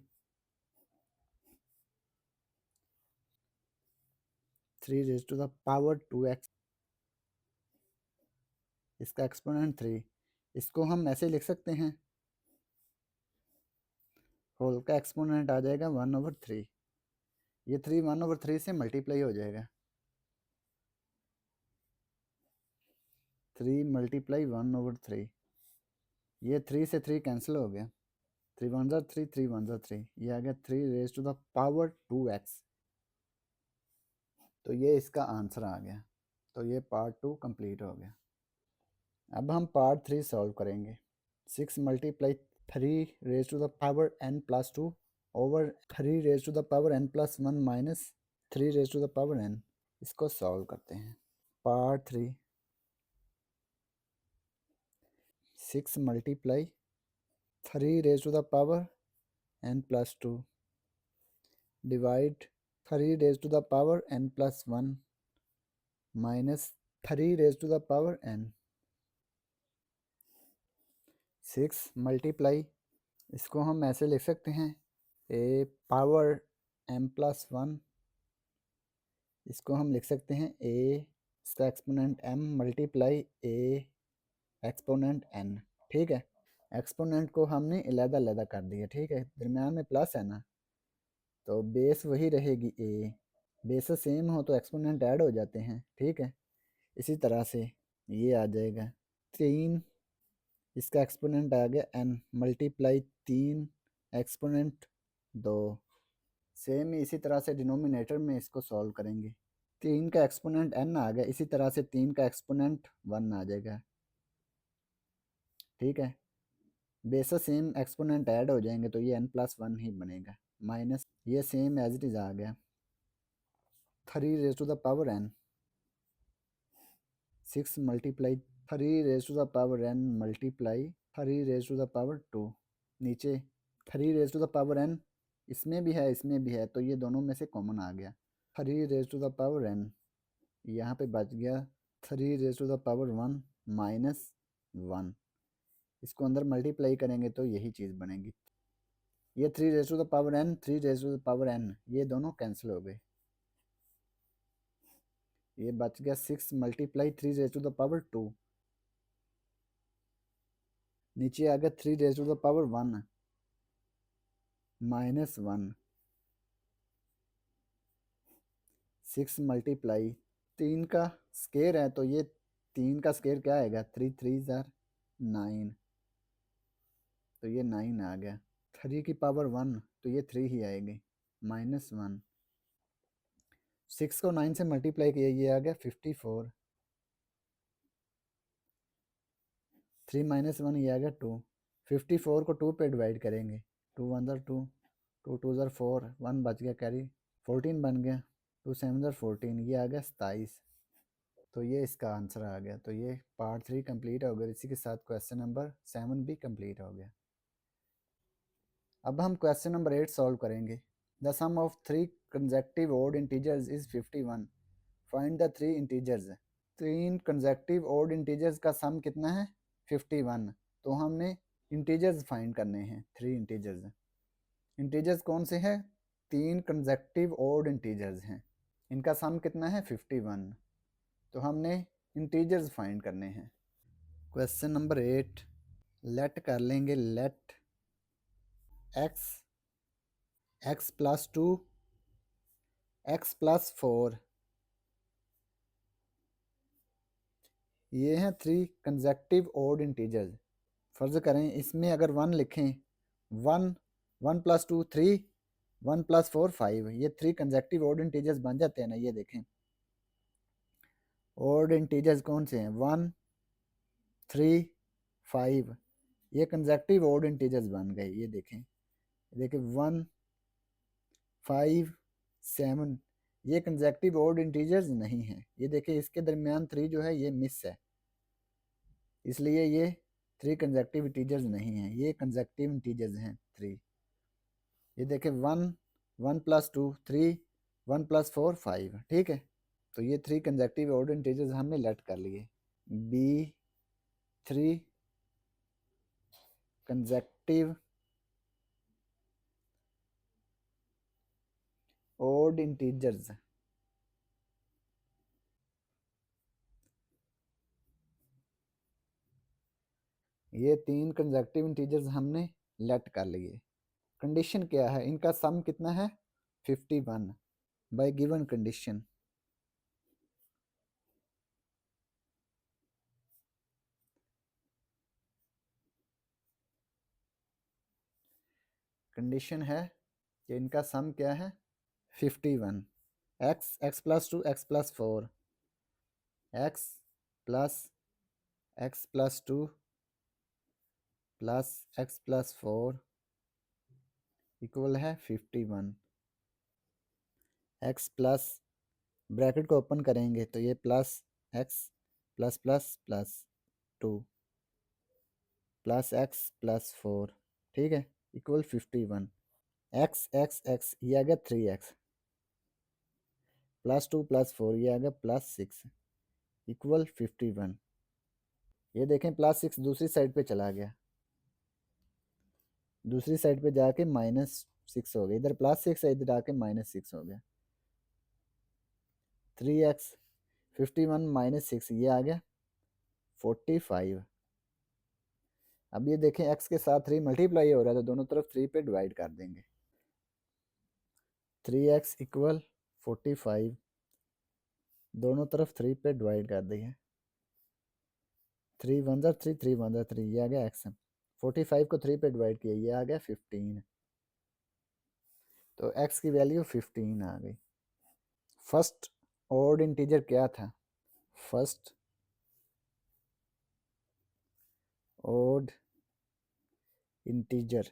3 raise to the power 2x, इसका एक्सपोनेंट 3, इसको हम ऐसे लिख सकते हैं, होल का एक्सपोनेंट आ जाएगा 1/3। ये 3 1/3 से मल्टीप्लाई हो जाएगा, 3 मल्टीप्लाई 1/3, ये 3 से 3 कैंसिल हो गया, 3 1 ज़र 3, 3 1 ज़र 3, ये आ गया 3 raise to the power 2x। तो ये इसका आंसर आ गया। तो ये पार्ट 2 कंप्लीट हो गया। अब हम पार्ट 3 सॉल्व करेंगे। 6 multiply 3 raise to the power n plus 2 over 3 raise to the power n plus 1 minus 3 raise to the power n, इसको सॉल्व करते हैं। Part 3, 6 multiply 3 raise to the power n plus 2 divide 3 raise to the power n plus 1 minus 3 raise to the power n। 6 multiply, इसको हम ऐसे लिख सकते हैं, ए power m plus 1, इसको हम लिख सकते हैं ए, इसका एक्सपोनेंट m मल्टीप्लाई ए एक्सपोनेंट n। ठीक है, एक्सपोनेंट को हमने अलग-अलग कर दिया। ठीक है, दरम्यान में प्लस है ना, तो बेस वही रहेगी ए, बेस सेम हो तो एक्सपोनेंट ऐड हो जाते हैं। ठीक है, इसी तरह से ये आ जाएगा 3, इसका एक्सपोनेंट आ गया n मल्टीप्लाई 3 एक्सपोनेंट 2। सेम ही इसी तरह से डिनोमिनेटर में इसको सॉल्व करेंगे। 3 का एक्सपोनेंट n आ गया, इसी तरह से 3 का एक्सपोनेंट 1 आ जाएगा। ठीक है, बेसा सेम एक्सपोनेंट ऐड हो जाएंगे तो ये n प्लस 1 ही बनेगा। माइनस ये सेम एज इट इज़ आ गया 3 raise to the power n, 6 multiply 3 raise to the power n multiply 3 raise to the power 2। नीचे 3 raise to the power n इसमें भी है इसमें भी है, तो ये दोनों में से कॉमन आ गया। 3 raise to the power n यहाँ पे बच गया 3 raise to the power 1 minus 1। इसको अंदर मल्टीप्लाई करेंगे तो यही चीज़ बनेगी। ये 3 raise to the power n 3 raise to the power n ये दोनों कैंसिल हो गए। ये बच गया 6 multiply 3 raise to the power 2। नीचे आ गया 3 raise to the power 1 minus 1। 6 multiply 3 का स्केयर है तो ये 3 का स्केयर क्या आएगा, 3 3 ज़ार 9, तो ये 9 आ गया। 3 की पावर 1 तो ये 3 ही आएगी माइनस 1। 6 को 9 से मल्टीप्लाई किया, ये आ गया 54। 3 माइनस 1 ये आ गया 2। 54 को 2 पे डिवाइड करेंगे, 2 1 ज़ार 2, 2 2 ज़ार 4, 1 बच गया कैरी, 14 बन गया, 2 7 ज़ार 14, ये आ गया 27। तो ये इसका आंसर आ गया। तो ये पार्ट 3 कंप्लीट हो गया। इसी के साथ क्वेश्चन नंबर 7 भी कंप्लीट हो गया। अब हम क्वेश्चन नंबर 8 सॉल्व करेंगे। The sum of 3 consecutive odd integers is 51, find the 3 integers. 3 consecutive odd integers का सम कितना है, 51। तो हमने इंटीजर्स फाइंड करने हैं, 3 इंटीजर्स। इंटीजर्स कौन से हैं, 3 कंसेक्टिव ऑड इंटीजर्स हैं, इनका सम कितना है 51। तो हमने इंटीजर्स फाइंड करने हैं। क्वेश्चन नंबर 8 लेट कर लेंगे, let x plus 2 x plus 4, ये हैं 3 कंसेक्टिव ऑड इंटीजर्स। फ़र्ज़ करें इसमें अगर 1 लिखें, 1 1 प्लस 2 3, 1 प्लस 4 5, ये 3 कंसेक्टिव ऑड इंटीजर्स बन जाते हैं ना। ये देखें ऑड इंटीजर्स कौन से हैं, 1 3 5, ये कंसेक्टिव ऑड इंटीजर्स बन गए। ये देखें 1 5 7, ये कंसेक्टिव ऑड इंटीजर्स नहीं है। ये देखें इसके दरमियान 3 जो है ये मिस है, इसलिए ये 3 कंसेक्टिव इंटीजर्स नहीं हैं, ये कंसेक्टिव इंटीजर्स हैं 3। ये देखें 1 1 प्लस 2 3, 1 प्लस 4 5। ठीक है, तो ये 3 कंसेक्टिव ऑड इंटीजर्स हमने लेट कर लिए। बी 3 कंसेक्टिव ऑड इंटीजर्स, ये 3 कंसेक्टिव इंटीजर्स हमने लेट कर लिए। कंडीशन क्या है, इनका सम कितना है 51 बाय गिवन कंडीशन। कंडीशन है कि इनका सम क्या है 51। x plus 2 x plus 4, x plus 2 plus x plus 4 equal है 51। x प्लस ब्रैकेट को ओपन करेंगे तो ये plus x plus plus plus 2 plus x plus 4, ठीक है, इक्वल 51। x ये आ गया 3x प्लस 2 प्लस 4 ये आ गया प्लस 6 इक्वल 51। ये देखें प्लस 6 दूसरी साइड पे चला गया, दूसरी साइड पे जाके माइनस 6 हो गया, इधर +6 है, इधर आके -6 हो गया। 3x 51 -6 ये आ गया 45। अब ये देखें x के साथ 3 मल्टीप्लाई हो रहा है तो दोनों तरफ 3 पे डिवाइड कर देंगे। 3x = 45, दोनों तरफ 3 पे डिवाइड कर दिए। 3 1 3 3 1 3, ये आ गया x। 45 को 3 पे डिवाइड किया, ये आ गया 15। तो x की वैल्यू 15 आ गई। फर्स्ट ऑड इंटीजर क्या था? First odd integer,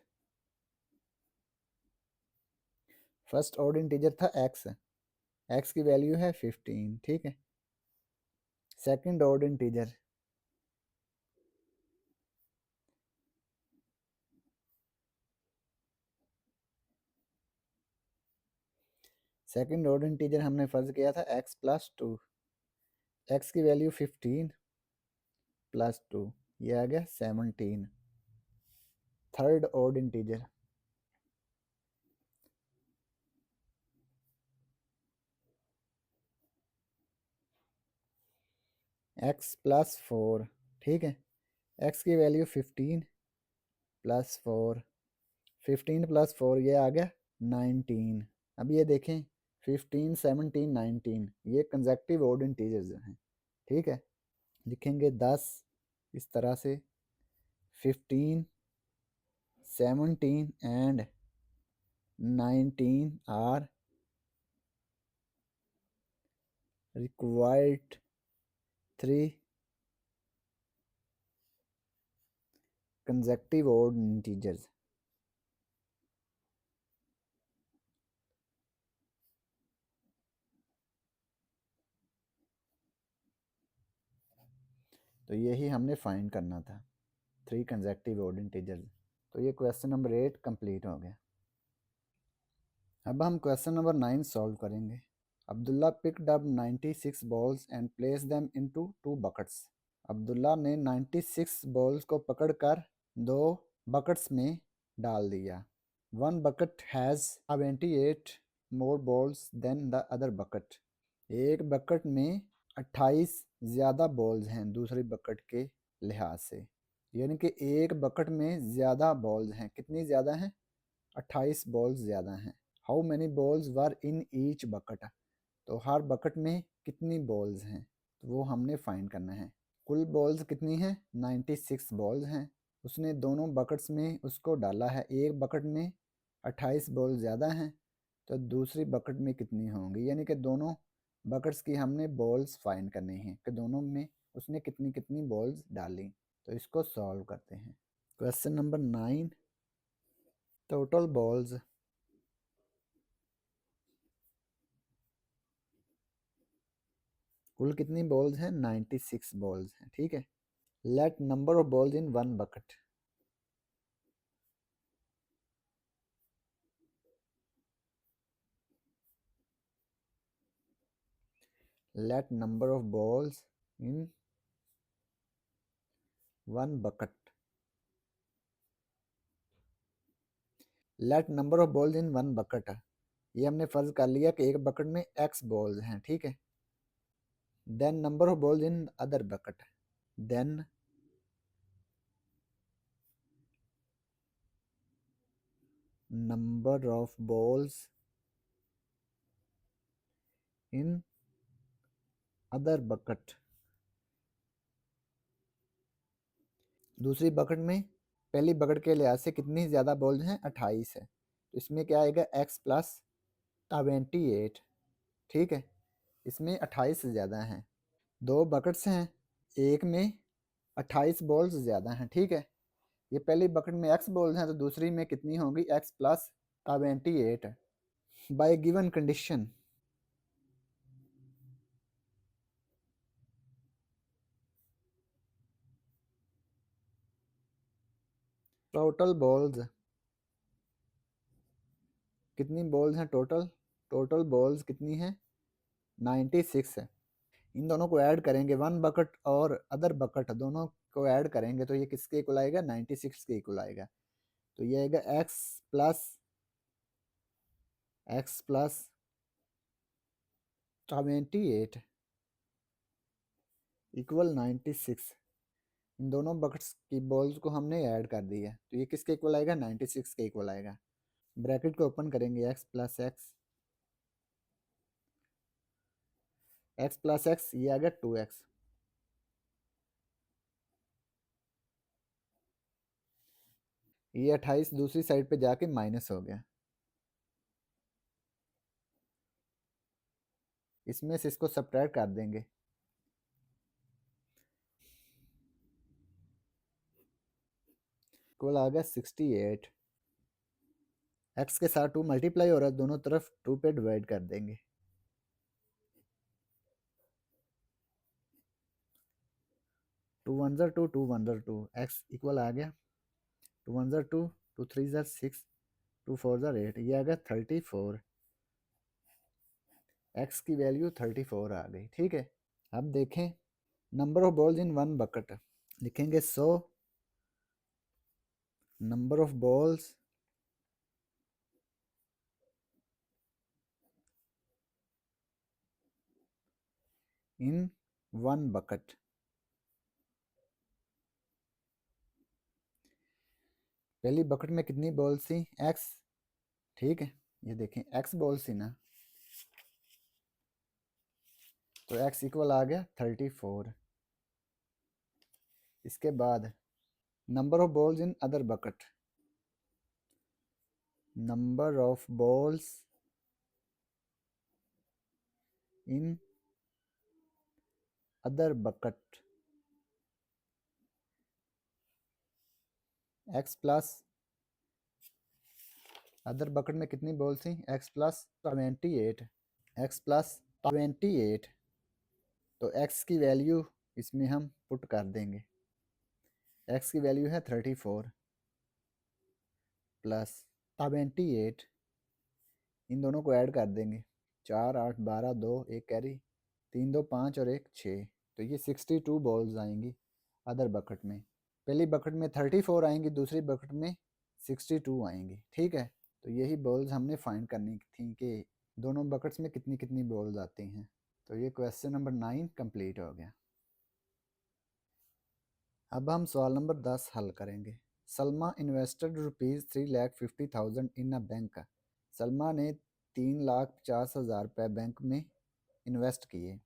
first odd integer था x, x की वैल्यू है 15, ठीक है। Second odd integer, second odd integer हमने फर्ज किया था x + 2, x की वैल्यू 15 + 2, ये आ गया 17। थर्ड ऑड इंटीजर, x + 4, ठीक है। x की वैल्यू 15 + 4, 15 + 4 ये आ गया 19। अब ये देखें 15 17 19 ये कंसेक्टिव ऑड इंटीजर्स हैं, ठीक है। लिखेंगे 10 इस तरह से, 15 17 and 19 are required 3 consecutive odd integers। तो यही हमने फाइंड करना था, 3 consecutive odd integers। तो ये क्वेश्चन नंबर 8 कंप्लीट हो गया। अब हम क्वेश्चन नंबर 9 सॉल्व करेंगे। Abdullah picked up 96 balls and placed them into 2 buckets। Abdullah ने 96 बॉल्स को पकड़कर 2 बकेट्स में डाल दिया। One bucket has 28 more balls than the other bucket. एक बकेट में 28 ज़्यादा बॉल्स हैं दूसरी बकेट के लिहाज से, यानी कि एक बकेट में ज़्यादा बॉल्स हैं। कितनी ज़्यादा हैं? 28 बॉल्स ज़्यादा हैं। How many balls were in each bucket, तो हर बकेट में कितनी बॉल्स हैं तो वो हमने फाइंड करना है। कुल बॉल्स कितनी हैं? 96 बॉल्स हैं। उसने दोनों बकेट्स में उसको डाला है। एक बकेट में 28 बॉल ज़्यादा हैं तो दूसरी बकेट में कितनी होंगी, यानी कि दोनों बकेट्स की हमने बॉल्स फाइंड करनी है कि दोनों में उसने कितनी कितनी बॉल्स डाली। तो इसको सॉल्व करते हैं। क्वेश्चन नंबर 9, टोटल बॉल्स, कुल कितनी बॉल्स हैं? 96 बॉल्स हैं, ठीक है। Let number of balls in one bucket, let number of balls in one bucket, let number of balls in one bucket। ये हमने फर्ज कर लिया कि एक बकेट में x बॉल्स हैं, ठीक है। then number of balls in other bucket, then number of balls in other bucket, दूसरी बकेट में पहली बकेट के लिहाज से कितनी ज़्यादा बॉल्स हैं? 28 है, तो इसमें क्या आएगा? x + 28, ठीक है। इसमें 28 ज़्यादा हैं। दो बकेट्स हैं, एक में 28 बॉल्स ज़्यादा हैं, ठीक है। ये पहली बकेट में x बॉल्स हैं तो दूसरी में कितनी होंगी? x + 28। Bye given condition, total balls, कितनी बॉल्स हैं टोटल? टोटल बॉल्स कितनी हैं? 96 है। इन दोनों को ऐड करेंगे, वन बकेट और अदर बकेट दोनों को ऐड करेंगे तो ये किसके इक्वल आएगा? 96 के इक्वल आएगा। तो ये आएगा x + एक्स प्लस 28 इक्वल 96। इन दोनों बकेट्स की बॉल्स को हमने ऐड कर दिया, तो ये किसके इक्वल आएगा? 96 के इक्वल आएगा। ब्रैकेट को ओपन करेंगे, x plus x, x plus x, ये आ गया 2x। ये 28 दूसरी साइड पे जाके माइनस हो गया, इसमें से इसको सब्ट्रैक्ट कर देंगे। इक्वल आ गया 68। एक्स के साथ 2 मल्टीप्लाई हो रहा है, दोनों तरफ 2 पे डिवाइड कर देंगे। 2 1 ज़र 2, 2 1 ज़र 2, एक्स इक्वल आ गया 2 1 ज़र 2, 2 3 ज़र 6, 2 4 ज़र 8, ये आ गया 34। एक्स की वैल्यू 34 आ गई। ठीक है, अब देखें number of balls in one bucket. लिखेंगे 100 number of balls in one bucket. पहली बकेट में कितनी बॉल्स थी? एक्स। ठीक है, ये देखें एक्स बॉल्स थी ना, तो एक्स इक्वल आ गया 34। इसके बाद number of balls in other bucket, number of balls in other bucket, x plus other bucket में कितनी बॉल्स थी? X plus 28, x plus 28। तो एक्स की वैल्यू इसमें हम पुट कर देंगे, एक्स की वैल्यू है 34 प्लस 28, इन दोनों को ऐड कर देंगे, 4 8 12, 2 1 कैरी, 3 2 5 और 1 6, तो ये 62 बॉल्स आएंगी अदर बकेट में। पहली बकेट में 34 आएंगी, दूसरी बकेट में 62 आएंगी। ठीक है, तो यही बॉल्स हमने फाइंड करनी थी कि दोनों बकेट्स में कितनी कितनी बॉल्स आती हैं। तो ये क्वेश्चन नंबर 9 कंप्लीट हो गया। अब हम सवाल नंबर 10 हल करेंगे। Salma invested ₹3,50,000 in a bank. Salma ने 3,50,000 रुपये बैंक में इन्वेस्ट किए,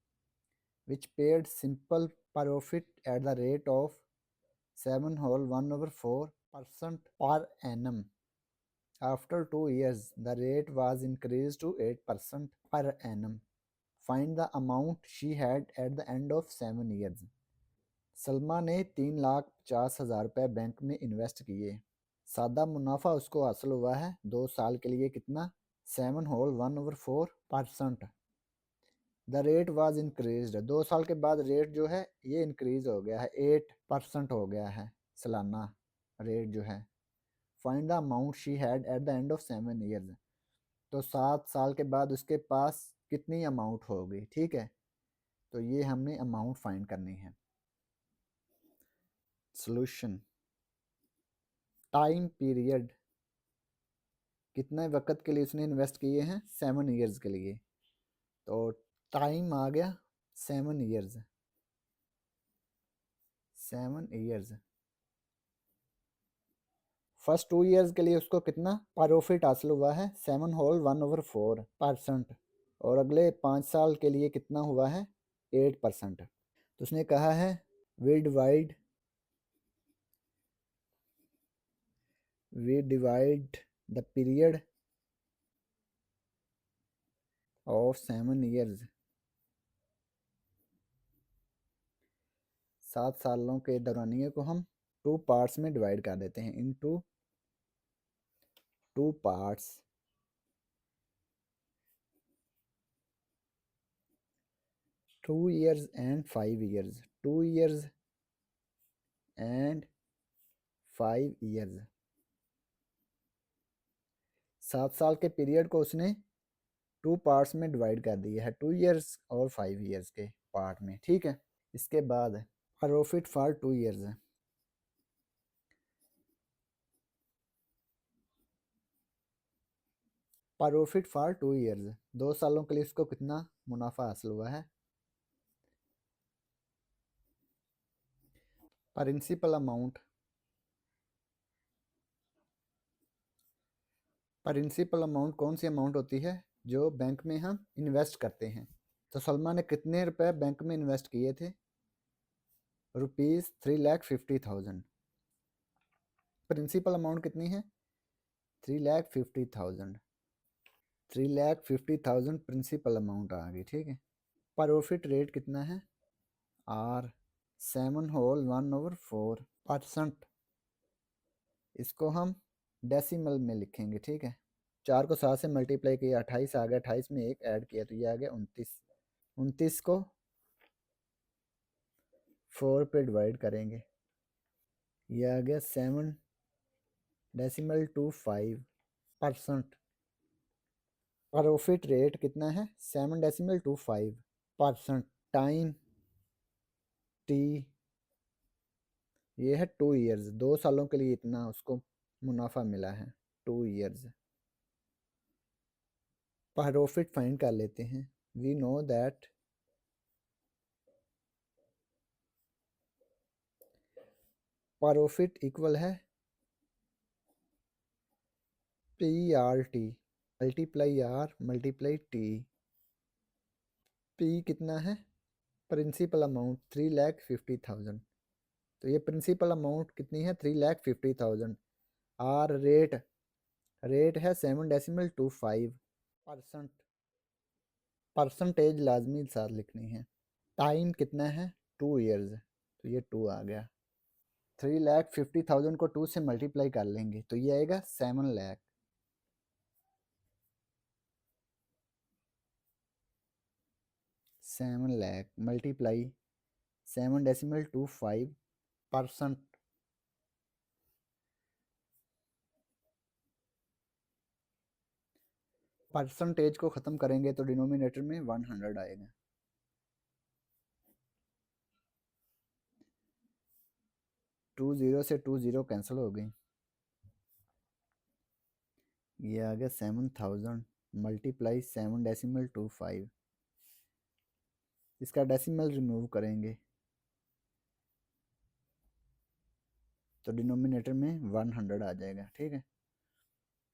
which paid simple profit at the rate of 7/1/4% per annum. After 2 years, the rate was increased to 8% per annum. Find the amount she had at the end of 7 years. Salma ने 3,50,000 रुपये bank में invest किए, सादा मुनाफा उसको हासिल हुआ है 2 साल के लिए कितना? 7/1/4%। द रेट वाज इंक्रीज, 2 साल के बाद रेट जो है ये इंक्रीज हो गया है, 8% हो गया है सालाना रेट जो है। Find the amount she had at the end of 7 years, तो 7 साल के बाद उसके पास कितनी अमाउंट होगी। ठीक है, तो ये हमने अमाउंट फाइंड करनी है। सॉल्यूशन, टाइम पीरियड, कितने वक्त के लिए उसने इन्वेस्ट किए हैं? 7 ईयर्स के लिए, तो टाइम आ गया 7 ईयर्स, 7 ईयर्स। फर्स्ट 2 ईयर्स के लिए उसको कितना प्रॉफिट हासिल हुआ है? 7/1/4%। और अगले 5 साल के लिए कितना हुआ है? 8%। तो उसने कहा है we divide the period of 7 years, 7 सालों के दौरानिए को हम 2 पार्ट्स में डिवाइड कर देते हैं, इन two parts. 2 years and 5 years, 2 years and 5 years। 7 साल के पीरियड को उसने 2 पार्ट्स में डिवाइड कर दिया है, 2 years और 5 years के पार्ट में। ठीक है, इसके बाद प्रॉफिट फॉर 2 years है, प्रॉफिट फॉर 2 ईयर्स, 2 सालों के लिए इसको कितना मुनाफा हासिल हुआ है। प्रिंसिपल अमाउंट, प्रिंसिपल अमाउंट कौन सी अमाउंट होती है जो बैंक में हम इन्वेस्ट करते हैं। तो सलमा ने कितने रुपए बैंक में इन्वेस्ट किए थे, ₹3,50,000। प्रिंसिपल अमाउंट कितनी है, 3,50,000। 3,50,000 प्रिंसिपल अमाउंट आ गई, ठीक है। प्रॉफिट रेट कितना है, R7/1/4%। इसको हम डेसिमल में लिखेंगे, ठीक है। 4 को 7 से मल्टीप्लाई किया, 28 आ गया, 28 में एक ऐड किया तो ये आ गया 29। 29 को 4 पे डिवाइड करेंगे, ये आ गया 7.25%। प्रॉफिट रेट कितना है, 7.25%। टाइम टी, ये है 2 ईयर्स, 2 सालों के लिए इतना उसको मुनाफा मिला है, 2 ईयर्स। प्रॉफिट फाइंड कर लेते हैं। We know that profit equal है PRT multiply R multiply T। P कितना है, प्रिंसिपल अमाउंट 3,50,000। तो ये प्रिंसिपल अमाउंट कितनी है, 3,50,000। R रेट, रेट है 7.25%। परसेंटेज लाजमी साथ लिखनी है। टाइम कितना है, 2 ईयर्स, तो ये 2 आ गया। 3,50,000 को 2 से मल्टीप्लाई कर लेंगे तो ये आएगा 7 लाख। 7 लाख मल्टीप्लाई 7.25%। परसेंटेज को ख़त्म करेंगे तो डिनोमिनेटर में 100 आएगा। 2 0 से 2 0 कैंसिल हो गई, ये आ गया 7,000 मल्टीप्लाई 7.25। इसका डेसिमल रिमूव करेंगे तो डिनोमिनेटर में 100 आ जाएगा, ठीक है।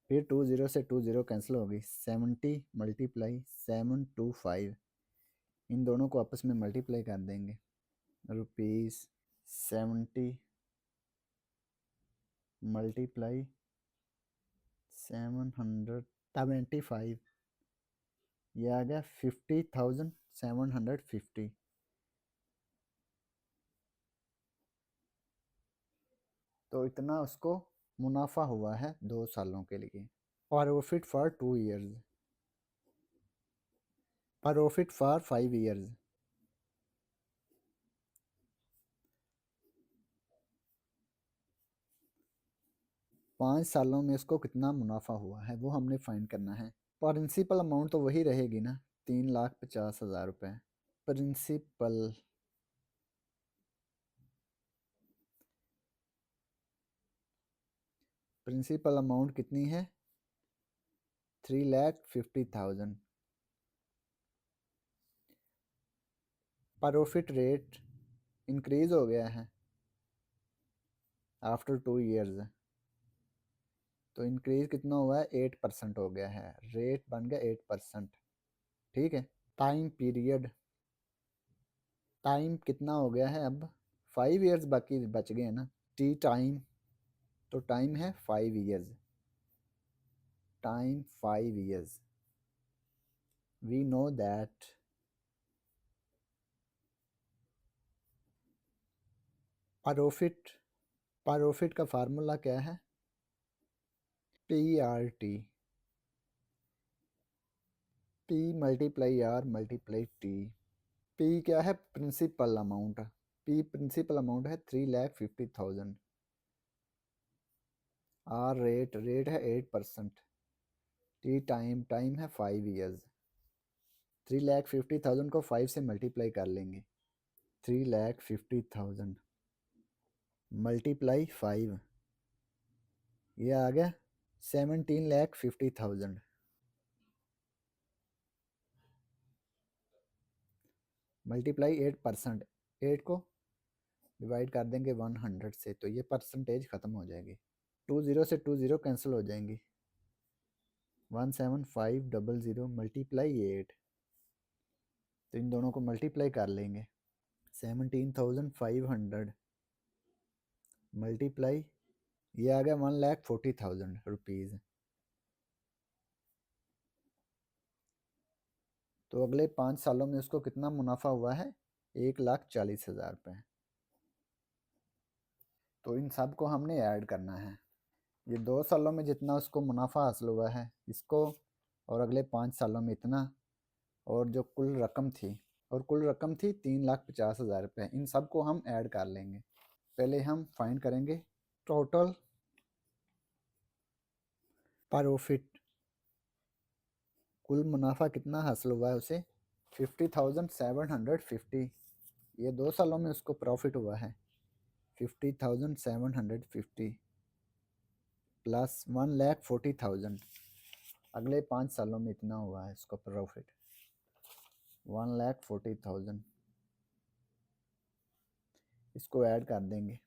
फिर 2 0 से 2 0 कैंसिल हो गई, 70 मल्टीप्लाई 725, इन दोनों को आपस में मल्टीप्लाई कर देंगे, ₹70 मल्टीप्लाई 775, ये आ गया 50,750। तो इतना उसको मुनाफा हुआ है 2 सालों के लिए। Profit for 2 years, profit for 5 years, 5 सालों में इसको कितना मुनाफा हुआ है वो हमने फाइंड करना है। प्रिंसिपल अमाउंट तो वही रहेगी ना, 3,50,000 रुपये। प्रिंसिपल, प्रिंसिपल अमाउंट कितनी है, 3,50,000। प्रॉफिट रेट इंक्रीज हो गया है आफ्टर 2 ईयर्स, तो इंक्रीज कितना हुआ है, 8% हो गया है, रेट बन गया 8%, ठीक है। टाइम पीरियड, टाइम कितना हो गया है अब, 5 ईयर्स बाकी बच गए ना। टी टाइम, तो टाइम है 5 years, time 5 years. We know that profit, profit का फार्मूला क्या है, PRT, P multiply R multiply T। P क्या है, principal amount, P principal amount है 3,50,000। R रेट, रेट है 8%। T टाइम, टाइम है 5 ईयर्स। 3,50,000 को 5 से मल्टीप्लाई कर लेंगे, 3,50,000 मल्टीप्लाई 5, ये आ गया 17,50,000। मल्टीप्लाई 8%, 8 को डिवाइड कर देंगे 100 से तो ये परसेंटेज ख़त्म हो जाएगी। 20 से 20 कैंसिल हो जाएंगी। 17500 मल्टीप्लाई 8, तो इन दोनों को मल्टीप्लाई कर लेंगे। 17,500 मल्टीप्लाई, ये आ गया 1,40,000 रुपीज़। तो अगले 5 सालों में उसको कितना मुनाफा हुआ है? 1,40,000 रुपये। तो इन सब को हमने ऐड करना है। ये 2 सालों में जितना उसको मुनाफा हासिल हुआ है इसको, और अगले 5 सालों में इतना, और जो कुल रकम थी, और कुल रकम थी 3,50,000 रुपये। इन सब को हम ऐड कर लेंगे। पहले हम फाइंड करेंगे टोटल प्रॉफिट, कुल मुनाफा कितना हासिल हुआ है उसे, 50,750। ये 2 सालों में उसको प्रॉफिट हुआ है 50,750 प्लस 1,40,000, अगले 5 सालों में इतना हुआ है इसको प्रॉफिट 1,40,000। इसको ऐड कर देंगे,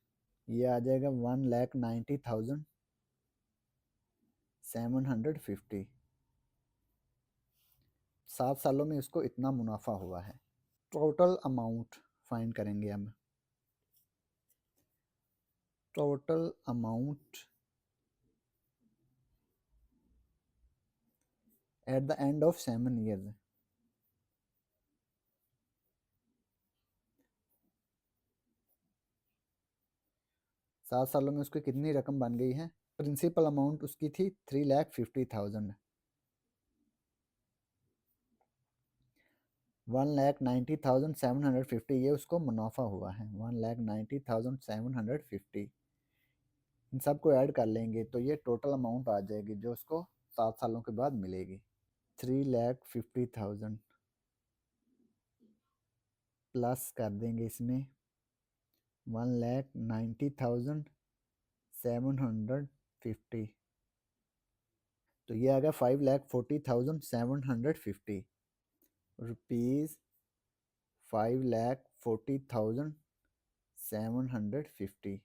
ये आ जाएगा 1,90,750। 7 सालों में इसको इतना मुनाफा हुआ है। टोटल अमाउंट फाइंड करेंगे हम। Total amount at the end of 7 years. 7 सालों में उसकी कितनी रकम बन गई है? प्रिंसिपल अमाउंट उसकी थी 3,50,000। 1,90,750 ये उसको मुनाफा हुआ है। 1,90,750 इन सब को ऐड कर लेंगे तो ये टोटल अमाउंट आ जाएगी जो उसको 7 सालों के बाद मिलेगी। 3,50,000 प्लस कर देंगे इसमें 1,90,750, तो ये आ गया 5,40,750 रुपीज़। 5,40,750।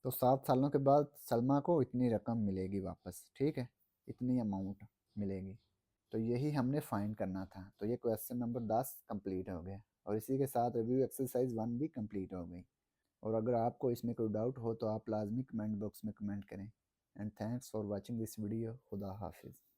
तो 7 सालों के बाद सलमा को इतनी रकम मिलेगी वापस, ठीक है, इतनी अमाउंट मिलेगी। तो यही हमने फाइंड करना था। तो ये क्वेश्चन नंबर 10 कंप्लीट हो गया, और इसी के साथ रिव्यू एक्सरसाइज 1 भी कंप्लीट हो गई। और अगर आपको इसमें कोई डाउट हो तो आप लाजमी कमेंट बॉक्स में कमेंट करें। And thanks for watching this video. खुदा हाफिज़।